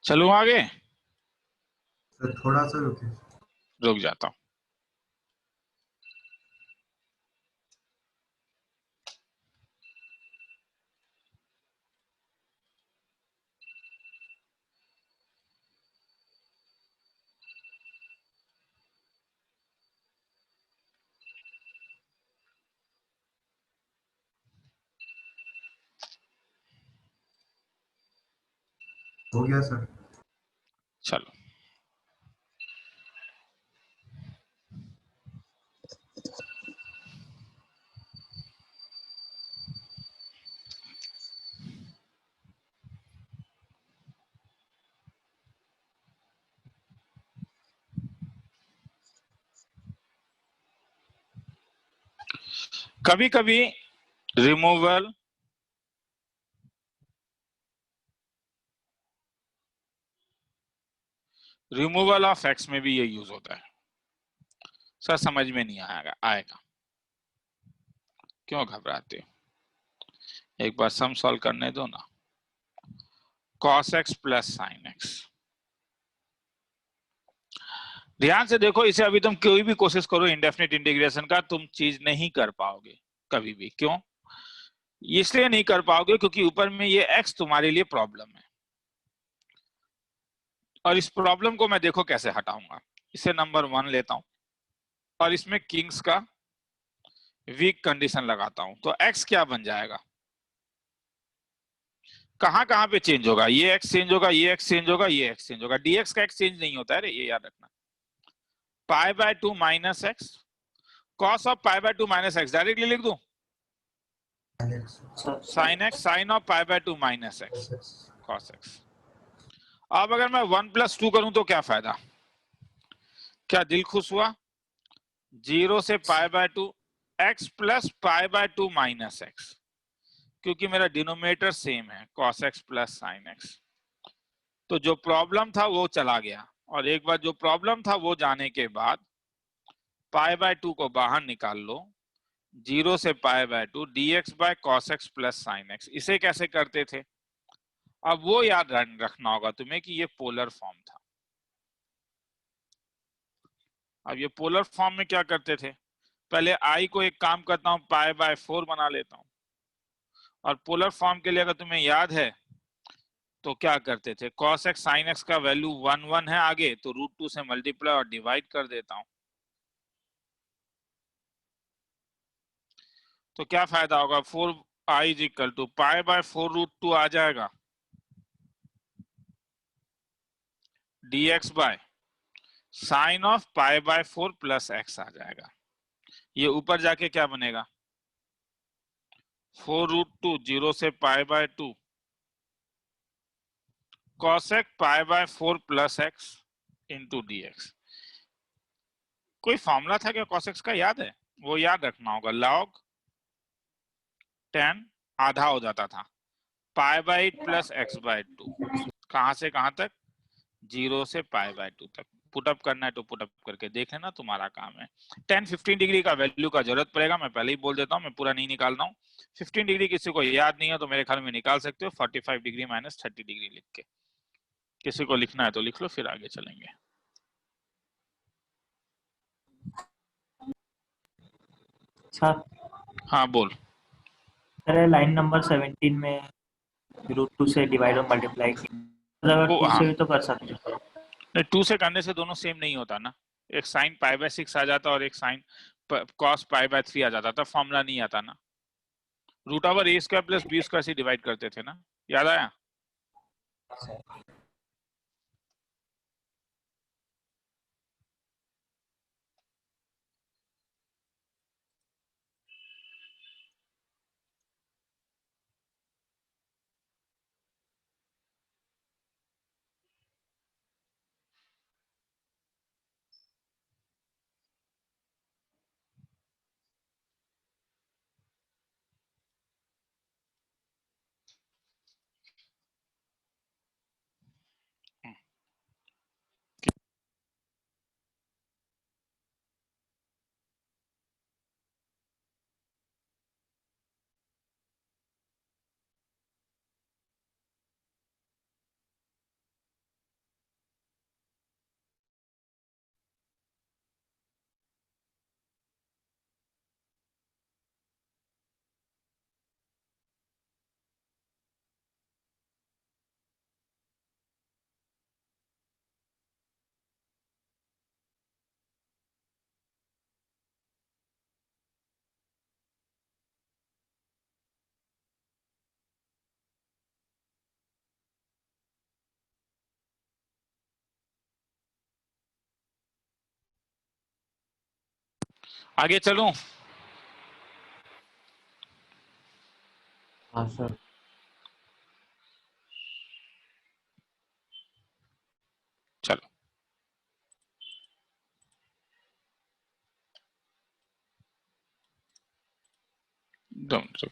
चलो आगे। सर थोड़ा सा रुके। रुक जाता हूं। हो गया सर। चलो कभी कभी रिमूवल ऑफ एक्स में भी ये यूज होता है। सर समझ में नहीं आएगा। क्यों घबराते हो? एक बार सम सॉल्व करने दो ना। cos x plus sin x। ध्यान से देखो, इसे अभी तुम कोई भी कोशिश करो इंडेफिनिट इंटीग्रेशन का, तुम चीज नहीं कर पाओगे कभी भी। क्यों? इसलिए नहीं कर पाओगे क्योंकि ऊपर में ये x तुम्हारे लिए प्रॉब्लम है, और इस प्रॉब्लम को मैं देखो कैसे हटाऊंगा। इसे नंबर 1 लेता हूं और इसमें किंग्स का वीक कंडीशन लगाता हूं, तो x क्या बन जाएगा? कहां कहां पे चेंज होगा? ये x चेंज होगा, ये x चेंज होगा, ये x चेंज होगा। dx का x चेंज नहीं होता है रे, ये याद रखना। π/2 minus x, cos of π/2 minus x directly लिख दूं, sin x, sin of π/2 minus x cos x। अब अगर मैं 1 + 2 करूं तो क्या फायदा? क्या दिल खुश हुआ? 0 से π/2 x plus pi by 2 minus x, क्योंकि मेरा डिनोमिनेटर सेम है cos x plus sine x. तो जो प्रॉब्लम था वो चला गया, और एक बार जो प्रॉब्लम था वो जाने के बाद पाई बाय 2 को बाहर निकाल लो, 0 से pi by 2 dx by cos x plus sine x. इसे कैसे करते थे, अब वो याद रखना होगा तुम्हें कि ये पोलर फॉर्म था। अब ये पोलर फॉर्म में क्या करते थे, पहले i को एक काम करता हूं पाई बाय 4 बना लेता हूं, और पोलर फॉर्म के लिए अगर तुम्हें याद है तो क्या करते थे, cos x sin x का वैल्यू 1 1 है आगे, तो √2 से मल्टीप्लाई और डिवाइड कर देता हूं। तो क्या फायदा होगा, 4i is equal to pi by 4 √2 आ जाएगा, dx by sine of pi by 4 plus x आ जाएगा। ये ऊपर जाके क्या बनेगा, 4 √2 0 से pi by 2 cosec pi by 4 plus x into dx। कोई फॉर्मूला था क्या cos x का, याद है, वो याद रखना होगा, log 10 आधा हो जाता था pi by 8 plus x by 2। कहां से कहां तक, 0 से पाई बाय 2 तक। पुटअप करना है तो पुटअप करके देख लेना, तुम्हारा काम है। 10-15 डिग्री का वैल्यू का जरूरत पड़ेगा, मैं पहले ही बोल देता हूं, मैं पूरा नहीं निकाल रहा हूं। 15 डिग्री किसी को याद नहीं है तो मेरे ख्याल में निकाल सकते हो, 45 डिग्री माइनस 30 डिग्री लिख के। किसी को लिखना है तो लिख लो, फिर आगे चलेंगे। सर हाँ बोल। सर लाइन नंबर 17 में √2 से डिवाइड और मल्टीप्लाई अगर वो 2 हाँ, से भी तो कर सकते हैं। नहीं 2 से करने से दोनों सेम नहीं होता ना, एक साइन पाई बाय 6 आ जाता और एक साइन कॉस पाई बाय 3 आ जाता, तब फॉर्मूला नहीं आता ना। √a² प्लस b² से डिवाइड करते थे ना, याद आया। आगे चलूं, हाँ सर। चलो डोंट।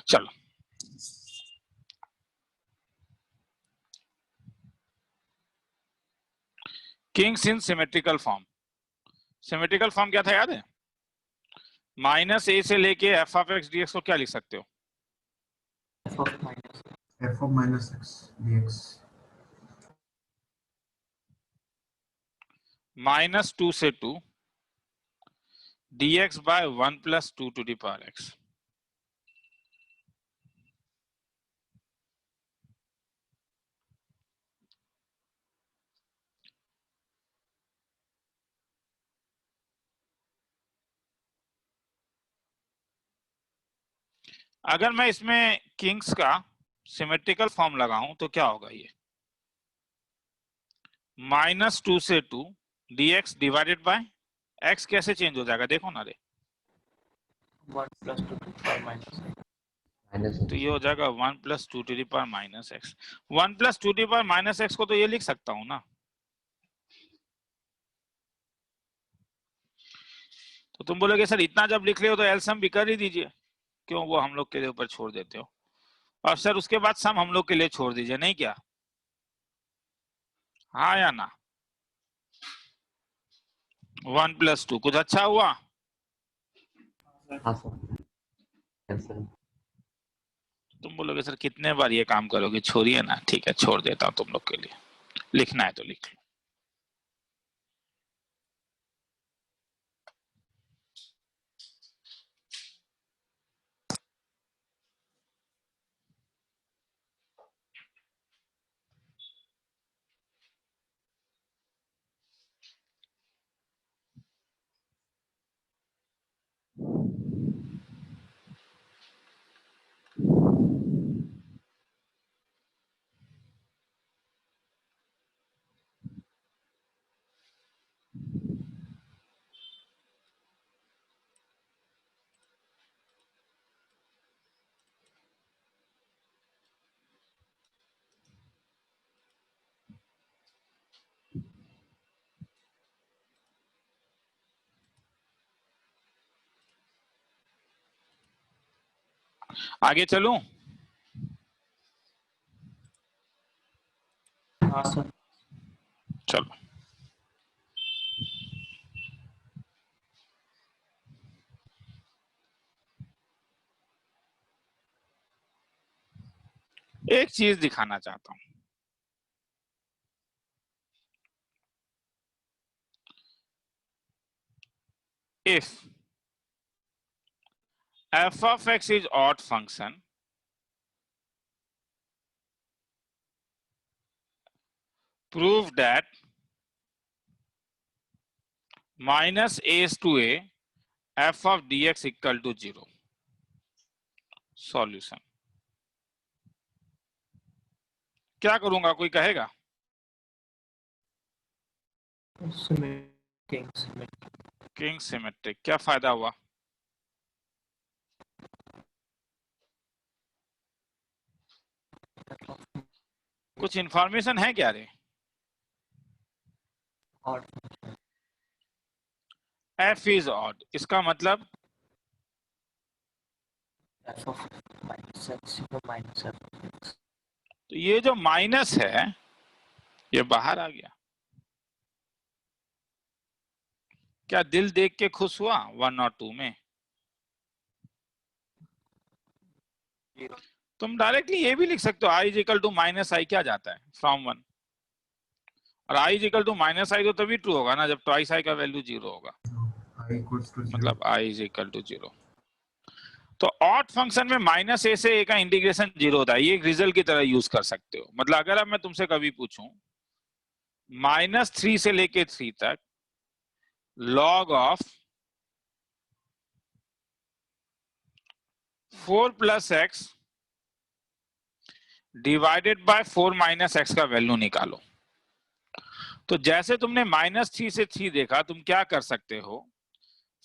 चलो kings in symmetrical form. Symmetrical form क्या था याद है, -a से लेके f(x) dx को क्या लिख सकते हो, f of minus x dx -2 से 2 dx by 1 + 2 to the power x। अगर मैं इसमें किंग्स का सिमेट्रिकल फॉर्म लगाऊं तो क्या होगा, ये -2 से 2 dx डिवाइडेड बाय x कैसे चेंज हो जाएगा, देखो ना रे, 1 + 2 5 - तो ये हो जाएगा 1 + 2 to the power -x। 1 + 2 to the power -x को तो ये लिख सकता हूं ना। तो तुम बोलोगे सर इतना जब लिख रहे हो तो एलसीएम भी कर ही दीजिए, क्यों वो हम लोग के लिए ऊपर छोड़ देते हो। और सर उसके बाद सम हम लोग के लिए छोड़ दीजिए, नहीं क्या? हाँ या ना? 1 + 2 कुछ अच्छा हुआ? हाँ सर, कैंसिल। तुम बोलोगे सर कितने बार ये काम करोगे, छोड़िए ना। ठीक है, छोड़ देता हूं तुम लोग के लिए, लिखना है तो लिख लो। आगे चलूं? हाँ सर। चलो। एक चीज दिखाना चाहता हूं। If f of x is odd function, prove that minus a is to a f of dx equal to 0. Solution. क्या करूंगा, कोई कहेगा? King symmetric. क्या फायदा हुआ? कुछ इंफॉर्मेशन है क्या रे? f is odd, इसका मतलब तो ये जो माइनस है ये बाहर आ गया। क्या दिल देख के खुश हुआ 1 और 2 में? तुम डायरेक्टली ये भी लिख सकते हो i = -i क्या जाता है फ्रॉम 1, और i = -i तो तभी ट्रू होगा ना जब ट्वाइस i का वैल्यू 0 होगा, I equals to 0. मतलब i = 0। तो ऑड फंक्शन में -a से a का इंटीग्रेशन 0 होता है। ये एक रिजल्ट की तरह यूज कर सकते हो। मतलब अगर अब मैं तुमसे कभी पूछूं -3 से लेके 3 तक log of 4 + x divided by 4 - x का वैल्यू निकालो। तो जैसे तुमने -3 से 3 देखा, तुम क्या कर सकते हो,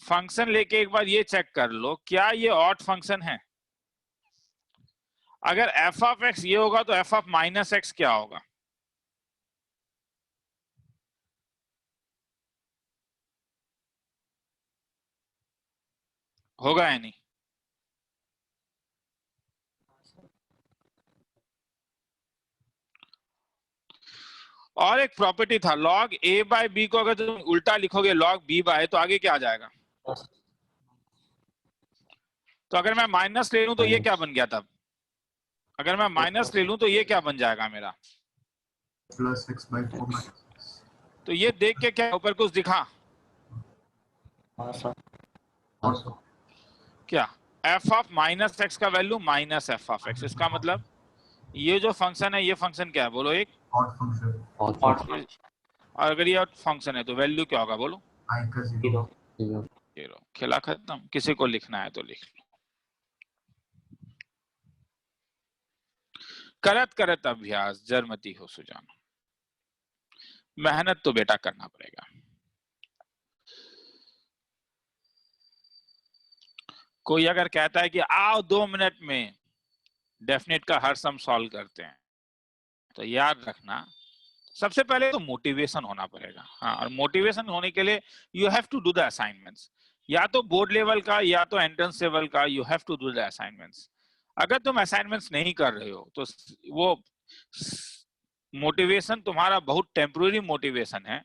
फंक्शन लेके एक बार ये चेक कर लो क्या ये ऑड फंक्शन है। अगर f of x ये होगा तो f of -x क्या होगा? होगा या नहीं? और एक प्रॉपर्टी था log a/b को अगर तुम उल्टा लिखोगे log b/a तो आगे क्या आ जाएगा? तो अगर मैं माइनस ले लूं तो ये क्या बन गया तब? अगर मैं माइनस ले लूं तो ये क्या बन जाएगा मेरा? Plus x by 4 minus x. तो ये देख के क्या ऊपर कुछ दिखा हाँ सर। हाँ सर, क्या? f of -x का वैल्यू -f of x, इसका मतलब ये जो फंक्शन है ये फंक्शन क्या है बोलो? एक Odd function. और और और अगर ये फंक्शन है तो वैल्यू क्या होगा बोलो? I का 0. 0। 0। खेला खत्म। किसी को लिखना है तो लिख लो। करत करत अभ्यास जरमती हो सुजाना। मेहनत तो बेटा करना पड़ेगा। कोई अगर कहता है कि आओ 2 मिनट में डेफिनेट का हर सम सॉल्व करते हैं। तो याद रखना सबसे पहले तो मोटिवेशन होना पड़ेगा। हाँ, और मोटिवेशन होने के लिए you have to do the assignments, या तो बोर्ड लेवल का या तो एंट्रेंस लेवल का, you have to do the assignments. अगर तुम असाइनमेंट्स नहीं कर रहे हो तो वो मोटिवेशन तुम्हारा बहुत टेम्पररी मोटिवेशन है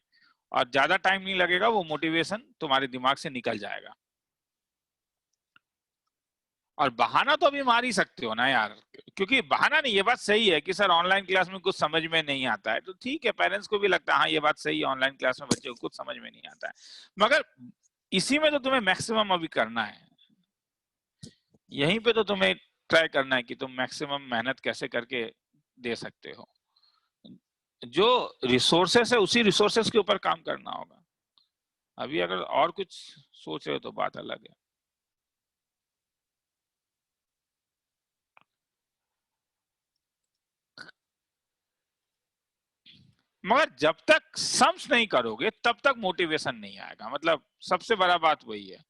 और ज्यादा टाइम नहीं लगेगा, वो मोटिवेशन तुम्हारे दिमाग से निकल जाएगा। और बहाना तो अभी मार ही सकते हो ना यार, क्योंकि बहाना नहीं, ये बात सही है कि सर ऑनलाइन क्लास में कुछ समझ में नहीं आता है, तो ठीक है, पेरेंट्स को भी लगता है हाँ ये बात सही है, ऑनलाइन क्लास में बच्चे को कुछ समझ में नहीं आता है, मगर इसी में तो तुम्हें मैक्सिमम अभी करना है, यहीं पे तो तुम्हें ट्राई करना है कि तुम मैक्सिमम मेहनत कैसे करके दे सकते हो। जो रिसोर्सेस है उसी रिसोर्सेस के ऊपर काम करना होगा। अभी अगर और कुछ सोच रहे हो तो बात अलग है। मगर जब तक सम्स नहीं करोगे तब तक मोटिवेशन नहीं आएगा, मतलब सबसे बड़ा बात वही है।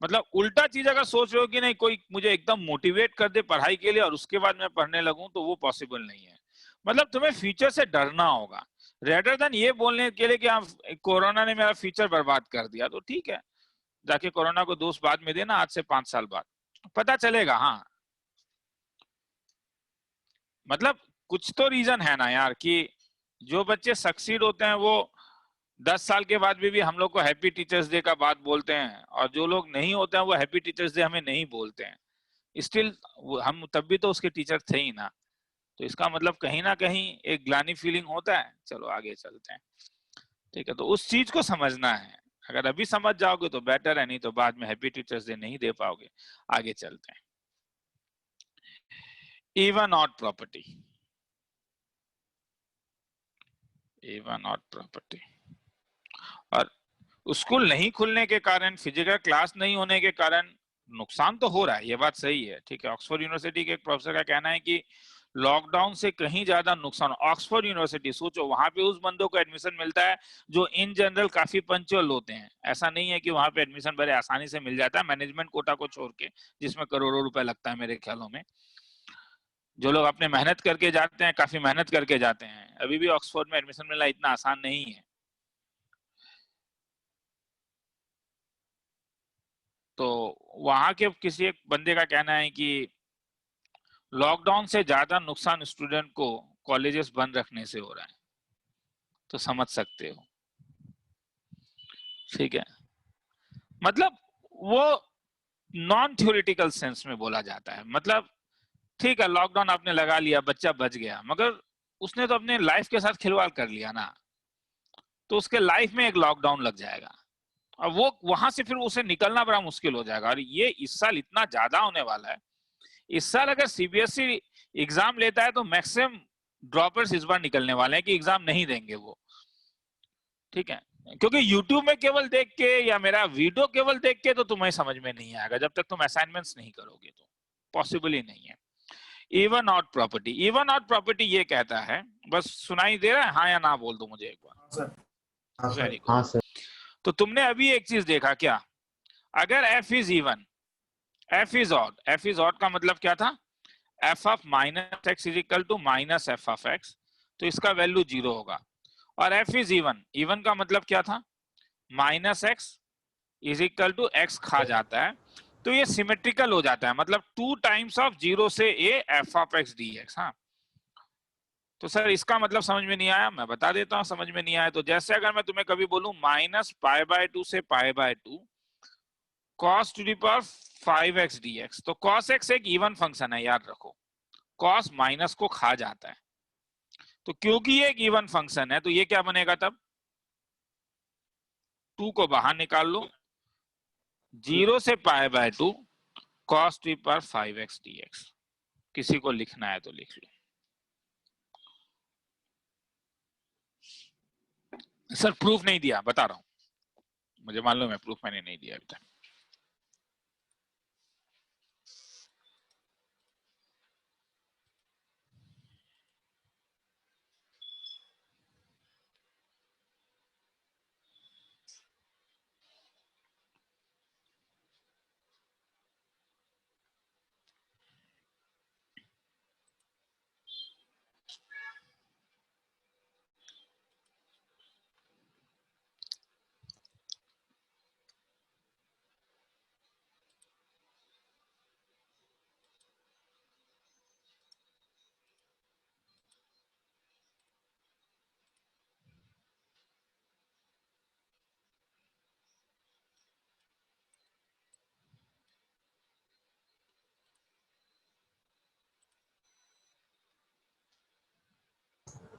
मतलब उल्टा चीज अगर सोच रहे हो कि नहीं कोई मुझे एकदम मोटिवेट कर दे पढ़ाई के लिए और उसके बाद मैं पढ़ने लगूं, तो वो पॉसिबल नहीं है। मतलब तुम्हें फ्यूचर से डरना होगा, रेदर देन ये बोलने के लिए कि हाँ कोरोना ने मेरा फ्यूचर बर्बाद कर दिया, तो ठीक है जाके कोरोना को दोष बाद में देना, आज से 5 साल बाद पता चलेगा। हाँ मतलब कुछ तो रीजन है ना यार कि जो बच्चे सक्सीड होते हैं वो 10 साल के बाद भी हम लोग को हैप्पी टीचर्स डे का बात बोलते हैं, और जो लोग नहीं होते हैं वो हैप्पी टीचर्स डे हमें नहीं बोलते हैं। स्टिल हम तब भी तो उसके टीचर थे ही ना, तो इसका मतलब कहीं ना कहीं एक ग्लानी फीलिंग होता है। चलो आगे चलते हैं, ठीक है, तो उस चीज को समझना है। अगर अभी समझ जाओगे तो बेटर है, नहीं तो बाद में हैप्पी टीचर्स डे नहीं दे पाओगे। आगे चलते हैं। Even odd property, even odd property. और स्कूल नहीं खुलने के कारण, फिजिकल क्लास नहीं होने के कारण नुकसान तो हो रहा है, ये बात सही है, ठीक है। ऑक्सफोर्ड यूनिवर्सिटी के एक प्रोफेसर का कहना है कि लॉकडाउन से कहीं ज्यादा नुकसान, ऑक्सफोर्ड यूनिवर्सिटी सोचो वहां पे उस बंदों को एडमिशन मिलता है जो इन जनरल काफी पंचुअल होते हैं। ऐसा नहीं है कि वहां पे एडमिशन बड़े आसानी से मिल जाता है, मैनेजमेंट कोटा को छोड़ के जिसमें करोड़ों रुपए लगता है मेरे ख्यालों में। जो लोग अपने मेहनत करके जाते हैं, काफी मेहनत करके जाते हैं, अभी भी ऑक्सफोर्ड में एडमिशन मिलना इतना आसान नहीं है। तो वहां के किसी एक बंदे का कहना है कि लॉकडाउन से ज्यादा नुकसान स्टूडेंट को कॉलेजेस बंद रखने से हो रहा है, तो समझ सकते हो, ठीक है। मतलब वो नॉन थ्योरेटिकल सेंस में बोला जाता है, मतलब ठीक है लॉकडाउन आपने लगा लिया, बच्चा बच गया, मगर उसने तो अपने लाइफ के साथ खिलवाड़ कर लिया ना, तो उसके लाइफ में एक लॉकडाउन लग जाएगा और वो वहां से फिर उसे निकलना बड़ा मुश्किल हो जाएगा। और ये इस साल इतना ज्यादा होने वाला है, इस साल अगर सीबीएसई एग्जाम लेता है तो मैक्सिमम ड्रॉपर्स इस बार निकलने वाले हैं कि एग्जाम नहीं देंगे वो, ठीक है। क्योंकि यूट्यूब में केवल देख के या मेरा वीडियो केवल देख के तो तुम्हें समझ में नहीं आएगा, जब तक तुम असाइनमेंट्स नहीं करोगे तो पॉसिबल ही नहीं है। Even odd property, even odd property ये कहता है, बस सुनाई दे रहा है हाँ या ना बोल दो मुझे एक बार। हाँ सर। हाँ सर। वेरी हाँ गुड। सर। तो तुमने अभी एक चीज देखा क्या, अगर f is even, f is odd, f is odd का मतलब क्या था, f of minus x is equal to minus f of x, तो इसका वैल्यू 0 होगा। और f इज इवन, इवन का मतलब क्या था, minus x is equal to x खा जाता है, तो ये सिमेट्रिकल हो जाता है, मतलब 2 टाइम्स ऑफ 0 से a f of x dx। हाँ तो सर इसका मतलब समझ में नहीं आया, मैं बता देता हूँ समझ में नहीं आया तो। जैसे अगर मैं तुम्हें कभी बोलूं माइनस पाई बाय 2 से pi by 2 cos to the power 5x dx, तो cos x एक इवन फंक्शन है याद रखो, cos माइनस को खा जाता है, तो क्योंकि ये एक इवन फंक्शन है तो ये क्या बनेगा तब, 2 को बाहर निकाल लो, 0 से pi by 2 cos to the power 5x dx। किसी को लिखना है तो लिख लो। सर प्रूफ नहीं दिया, बता रहा हूं, मुझे मालूम है प्रूफ मैंने नहीं दिया अभी तक।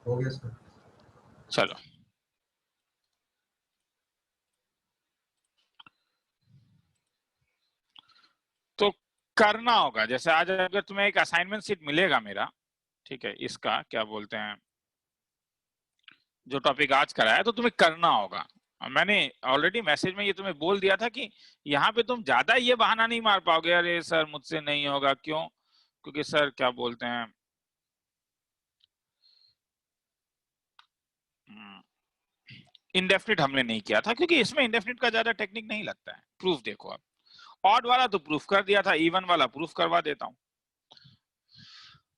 हो गया सर। चलो, तो करना होगा, जैसे आज अगर तुम्हें एक असाइनमेंट सीट मिलेगा मेरा, ठीक है, इसका क्या बोलते हैं, जो टॉपिक आज कराया है, तो तुम्हें करना होगा। मैंने ऑलरेडी मैसेज में ये तुम्हें बोल दिया था कि यहाँ पे तुम ज्यादा ये बहाना नहीं मार पाओगे, अरे सर मुझसे नहीं होगा, क्यों? क्योंकि सर क्या बोलते हैं, इंडेफिनिट हमने नहीं किया था, क्योंकि इसमें इंडेफिनिट का ज्यादा टेक्निक नहीं लगता है। प्रूफ देखो, अब ऑड वाला तो प्रूफ कर दिया था, इवन वाला प्रूफ करवा देता हूं।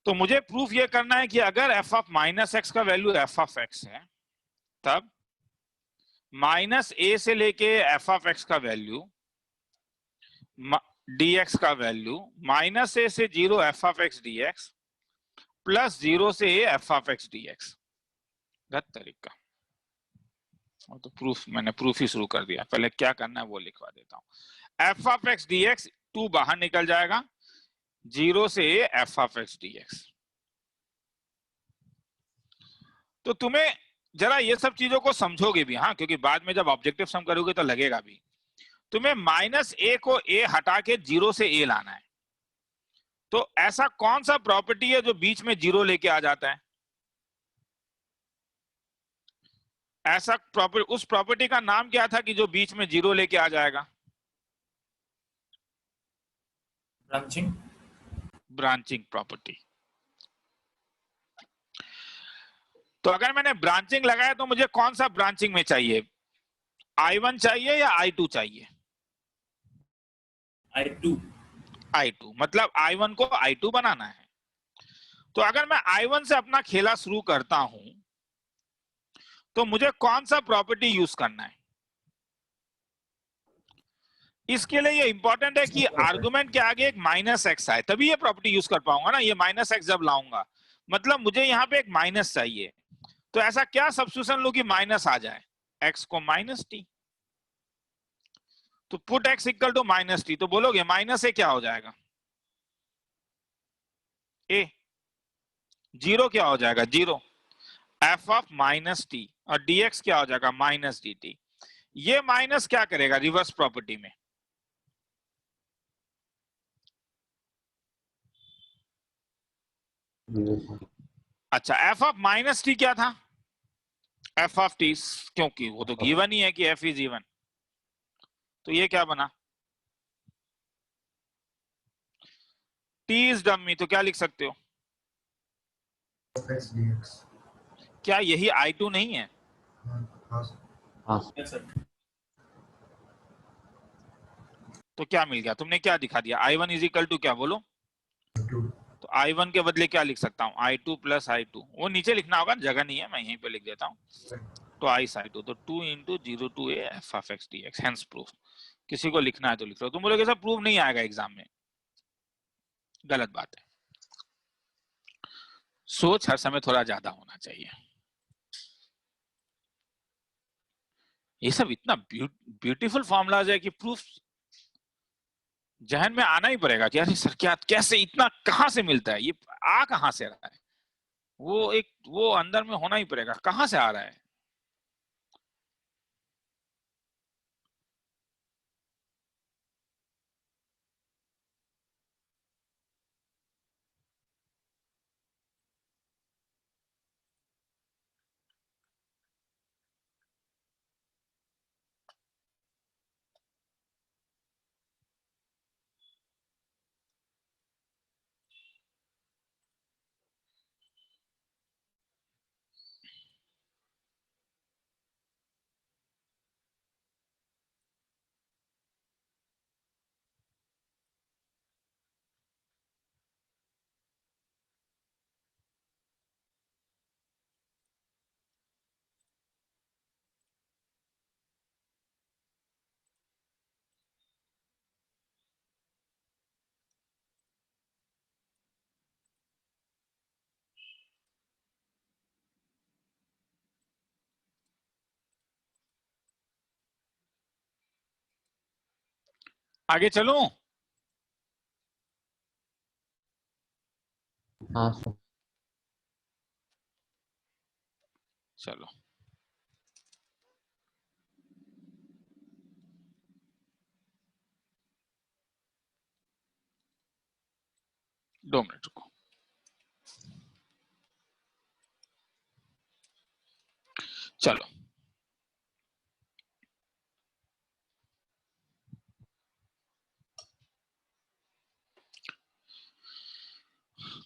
तो मुझे प्रूफ ये करना है कि अगर एफ ऑफ माइनस एक्स का वैल्यू एफ ऑफ एक्स है, तब माइनस ए से लेके एफ ऑफ एक्स का वैल्यू dx का वैल्यू माइनस ए से 0 F of x dx plus 0 से ए एफ ऑफ एक्स dx। गलत तरीका, और तो प्रूफ, मैंने प्रूफ ही शुरू कर दिया। पहले क्या करना है वो लिखवा देता हूं। एफ ऑफ एक्स dx 2 बाहर निकल जाएगा, 0 से ए एफ ऑफ एक्स dx। तो तुम्हें जरा ये सब चीजों को समझोगे भी, हाँ, क्योंकि बाद में जब ऑब्जेक्टिव सम करोगे तो लगेगा भी। तुम्हें माइनस ए को ए हटा के 0 से ए लाना है। तो ऐसा कौन सा प्रॉपर्टी है जो बीच में 0 लेके आ जाता है? ऐसा प्रॉपर्टी, उस प्रॉपर्टी का नाम क्या था कि जो बीच में 0 लेके आ जाएगा? ब्रांचिंग। Branching property. तो अगर मैंने ब्रांचिंग लगाया तो मुझे कौन सा ब्रांचिंग में चाहिए? I1 चाहिए या I2 चाहिए? I2। I2 मतलब I1 को I2 बनाना है। तो अगर मैं I1 से अपना खेला शुरू करता हूं तो मुझे कौन सा प्रॉपर्टी यूज करना है? इसके लिए ये इंपॉर्टेंट है कि आर्गुमेंट के आगे एक माइनस एक्स आए, तभी ये प्रॉपर्टी यूज कर पाऊंगा ना। ये माइनस एक्स जब लाऊंगा मतलब मुझे यहाँ पे एक माइनस चाहिए। तो ऐसा क्या सब्स्टिट्यूशन लूं कि माइनस आ जाए? एक्स को माइनस टी। तो put x equal to minus t, तो बोलोगे माइनस ए क्या हो जाएगा? ए। 0 क्या हो जाएगा? 0 एफ ऑफ माइनस टी, और dx क्या हो जाएगा? Minus d T. ये माइनस क्या करेगा रिवर्स प्रॉपर्टी में? अच्छा, एफ ऑफ माइनस टी क्या था? एफ ऑफ टी, क्योंकि वो तो गिवन ही है कि एफ इज इवन। तो ये क्या बना? टी इज डमी, तो क्या लिख सकते हो? x dx। क्या यही I2 नहीं है? हाँ सर। हाँ यस सर। तो क्या मिल गया? तुमने क्या दिखा दिया? I1 इज इक्वल टू क्या, बोलो? 2। तो I1 के बदले क्या लिख सकता हूँ? I2 plus I2। वो नीचे लिखना होगा, जगह नहीं है, मैं यहीं पे लिख देता हूँ। तो I I2, तो 2 into 0 to a f of x d x, hence proof. किसी को लिखना है तो लिख लो। तुम बोलोगे सर प्रूफ नहीं आएगा एग्जाम में, गलत बात है। सोच हर समय थोड़ा ज्यादा होना चाहिए। ये सब इतना ब्यूटीफुल फॉर्मूलाज है कि प्रूफ जहन में आना ही पड़ेगा कि अरे सर क्या, कैसे, इतना कहां से मिलता है, ये आ कहां से रहा है? वो अंदर में होना ही पड़ेगा, कहां से आ रहा है? आगे चलूं? हाँ सर। चलो दो मिनट रुको। चलो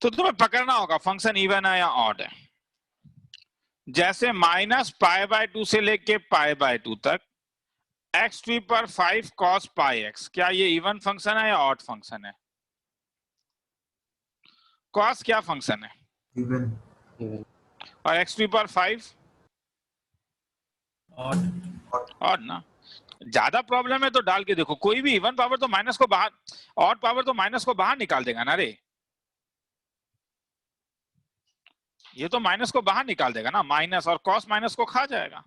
तो तुम्हें पकड़ना होगा फंक्शन इवन है या ऑड है। जैसे -π/2 से लेके π/2 तक x³ पर 5 cos πx, क्या ये इवन फंक्शन है या ऑड फंक्शन है? cos क्या फंक्शन है? Even. Even. और x³ पर 5 ऑड ना। ज्यादा प्रॉब्लम है तो डाल के देखो, कोई भी इवन पावर तो माइनस को बाहर, ऑड पावर तो माइनस को बाहर निकाल देगा ना रे। ये तो माइनस को बाहर निकाल देगा ना, माइनस और कॉस माइनस को खा जाएगा।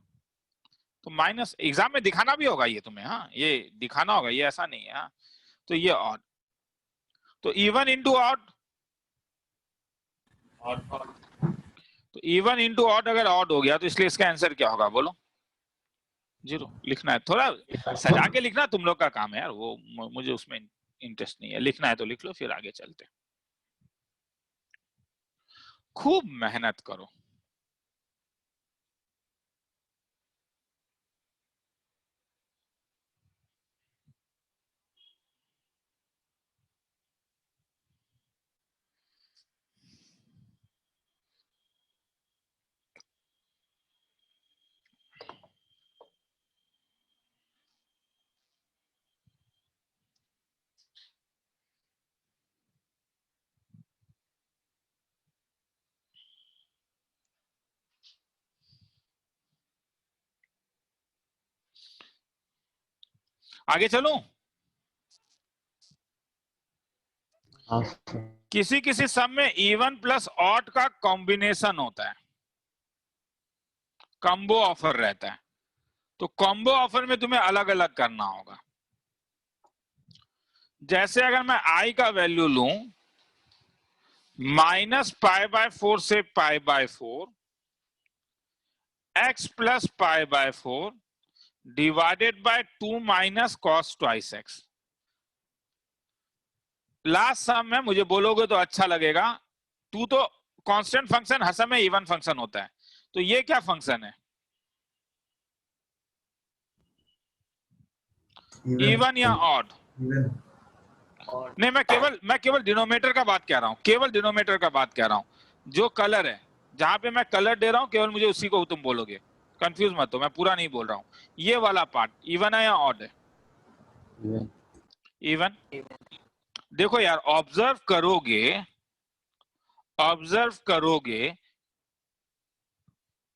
तो माइनस एग्जाम में दिखाना भी होगा ये तुम्हें, हाँ ये दिखाना होगा, ये ऐसा नहीं है। हाँ तो ये ऑड, तो इवन इंटू ऑड, तो इवन इंटू ऑड अगर ऑड हो गया तो इसलिए इसका आंसर क्या होगा बोलो? 0। लिखना है, थोड़ा सजा के लिखना तुम लोग का काम है यार, वो मुझे उसमें इंटरेस्ट नहीं है। लिखना है तो लिख लो, फिर आगे चलते। खूब मेहनत करो। आगे चलूं? हाँ सर। किसी किसी सम में इवन प्लस ऑड का कॉम्बिनेशन होता है, कॉम्बो ऑफर रहता है। तो कॉम्बो ऑफर में तुम्हें अलग अलग करना होगा। जैसे अगर मैं i का वैल्यू लूं -π/4 से π/4 x plus π/4 divided by 2 minus cos twice x। Last sum में मुझे बोलोगे तो अच्छा लगेगा, 2 तो कांस्टेंट फंक्शन हर समय इवन फंक्शन होता है। तो ये क्या फंक्शन है? इवन या ऑड? Even. नहीं, मैं केवल डिनोमिनेटर का बात कह रहा हूं, केवल डिनोमिनेटर का बात कह रहा हूं। जो कलर है, जहां पे मैं कलर दे रहा हूं, केवल मुझे उसी को तुम बोलोगे, कंफ्यूज मत हो, मैं पूरा नहीं बोल रहा हूं। ये वाला पार्ट इवन है या ऑड है? Even. इवन। देखो यार, ऑब्जर्व करोगे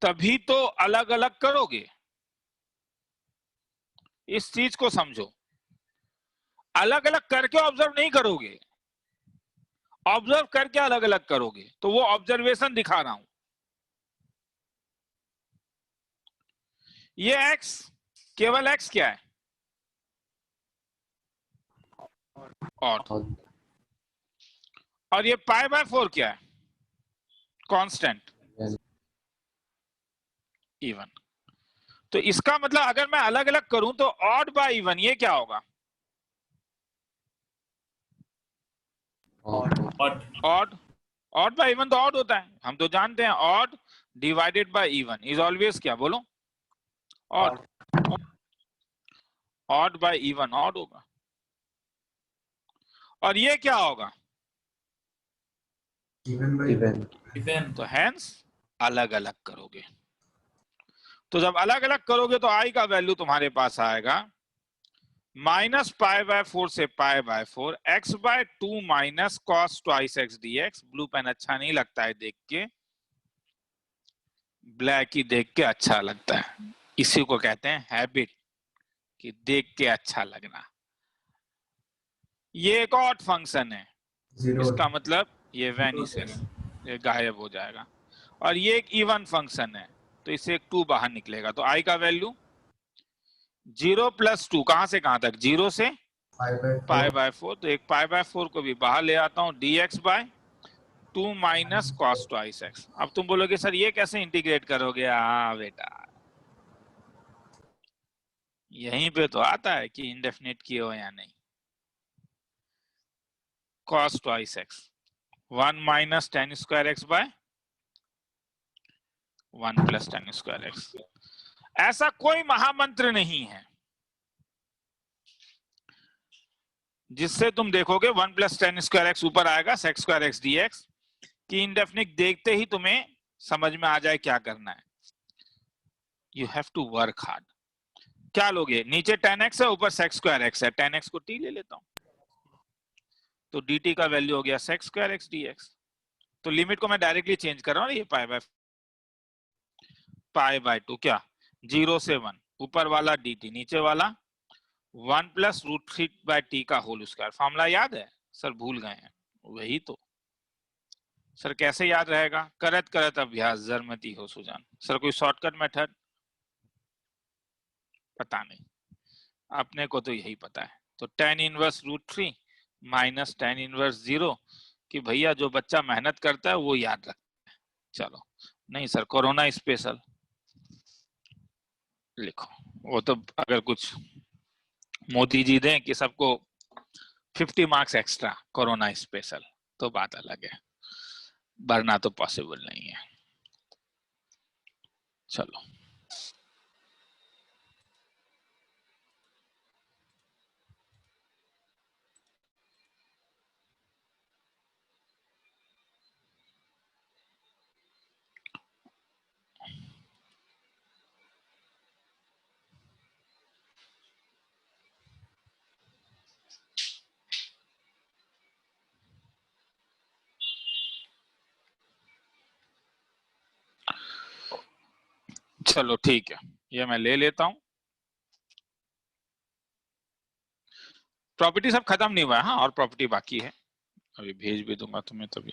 तभी तो अलग अलग करोगे। इस चीज को समझो, अलग अलग करके ऑब्जर्व नहीं करोगे, ऑब्जर्व करके अलग अलग करोगे। तो वो ऑब्जर्वेशन दिखा रहा हूं। ये x, केवल x क्या है? ऑड। Odd. और ये π/4 क्या है? Constant, Even. इवन। तो इसका मतलब अगर मैं अलग अलग करूं तो ऑड बाय इवन, ये क्या होगा? Odd. Odd. Odd by even तो ऑड होता है, हम तो जानते हैं। Odd divided by even is always क्या बोलो? Odd. Odd by even odd होगा। और ये क्या होगा? Even by. Even. तो हैंस अलग अलग करोगे। तो जब अलग अलग करोगे तो i का वैल्यू तुम्हारे पास आएगा -π/4 से π/4 x/2 minus cos twice x dx। Blue pen अच्छा नहीं लगता है देख के, ब्लैक ही देख के अच्छा लगता है। इसी को कहते हैं हैबिट, कि देख के अच्छा लगना। ये एक ऑड फंक्शन है, Zero. इसका मतलब ये वैनिसेस, ये गायब हो जाएगा। और ये एक इवन फंक्शन है, तो इससे एक 2 बाहर निकलेगा। तो i का वैल्यू 0 + 2, कहां से कहां तक? 0 से Pi by 4. π/4। तो एक π/4 को भी बाहर ले आता हूं, dx by 2 minus cos twice x. अब तुम बोलोगे सर ये कैसे इंटीग्रेट करोगे? हाँ बेटा, यहीं पे तो आता है कि इंडेफिनिट की हो या नहीं। Cos twice x 1 minus tan square x by 1 plus tan square x. ऐसा कोई महामंत्र नहीं है जिससे तुम देखोगे 1 प्लस टेन स्क्वायर एक्स ऊपर आएगा सेक्स स्क्वायर एक्स डीएक्स कि इंडेफिनिट देखते ही तुम्हें समझ में आ जाए क्या करना है। You have to work hard. क्या लोगे? नीचे tan x है, ऊपर sec स्क्वायर x है। tan x को t ले लेता हूं, तो dt का वैल्यू हो गया sec स्क्वायर x dx। तो लिमिट को मैं डायरेक्टली चेंज कर रहा हूं, ये पाई बाय 2 क्या 0 से 1, ऊपर वाला dt, नीचे वाला 1 प्लस रूट 3 बाय टी का होल स्क्वायर। फॉर्मूला याद है सर? भूल गए हैं? वही तो सर, कैसे याद रहेगा? करत करत अभ्यास जरमती हो सुजान। सर कोई शॉर्टकट मेथड? पता नहीं, अपने को तो यही पता है। तो tan इनवर्स रूट 3 माइनस tan इनवर्स 0 कि भैया जो बच्चा मेहनत करता है वो याद रखता है। चलो, नहीं सर कोरोना स्पेशल लिखो, वो तो अगर कुछ मोदी जी दें कि सबको 50 मार्क्स एक्स्ट्रा कोरोना स्पेशल तो बात अलग है, वरना तो पॉसिबल नहीं है। चलो चलो ठीक है, ये मैं ले लेता हूं। प्रॉपर्टी सब खत्म नहीं हुआ है, हाँ और प्रॉपर्टी बाकी है, अभी भेज भी दूंगा तुम्हें तभी।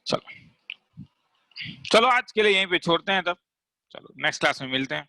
चलो चलो आज के लिए यहीं पे छोड़ते हैं तब। चलो नेक्स्ट क्लास में मिलते हैं।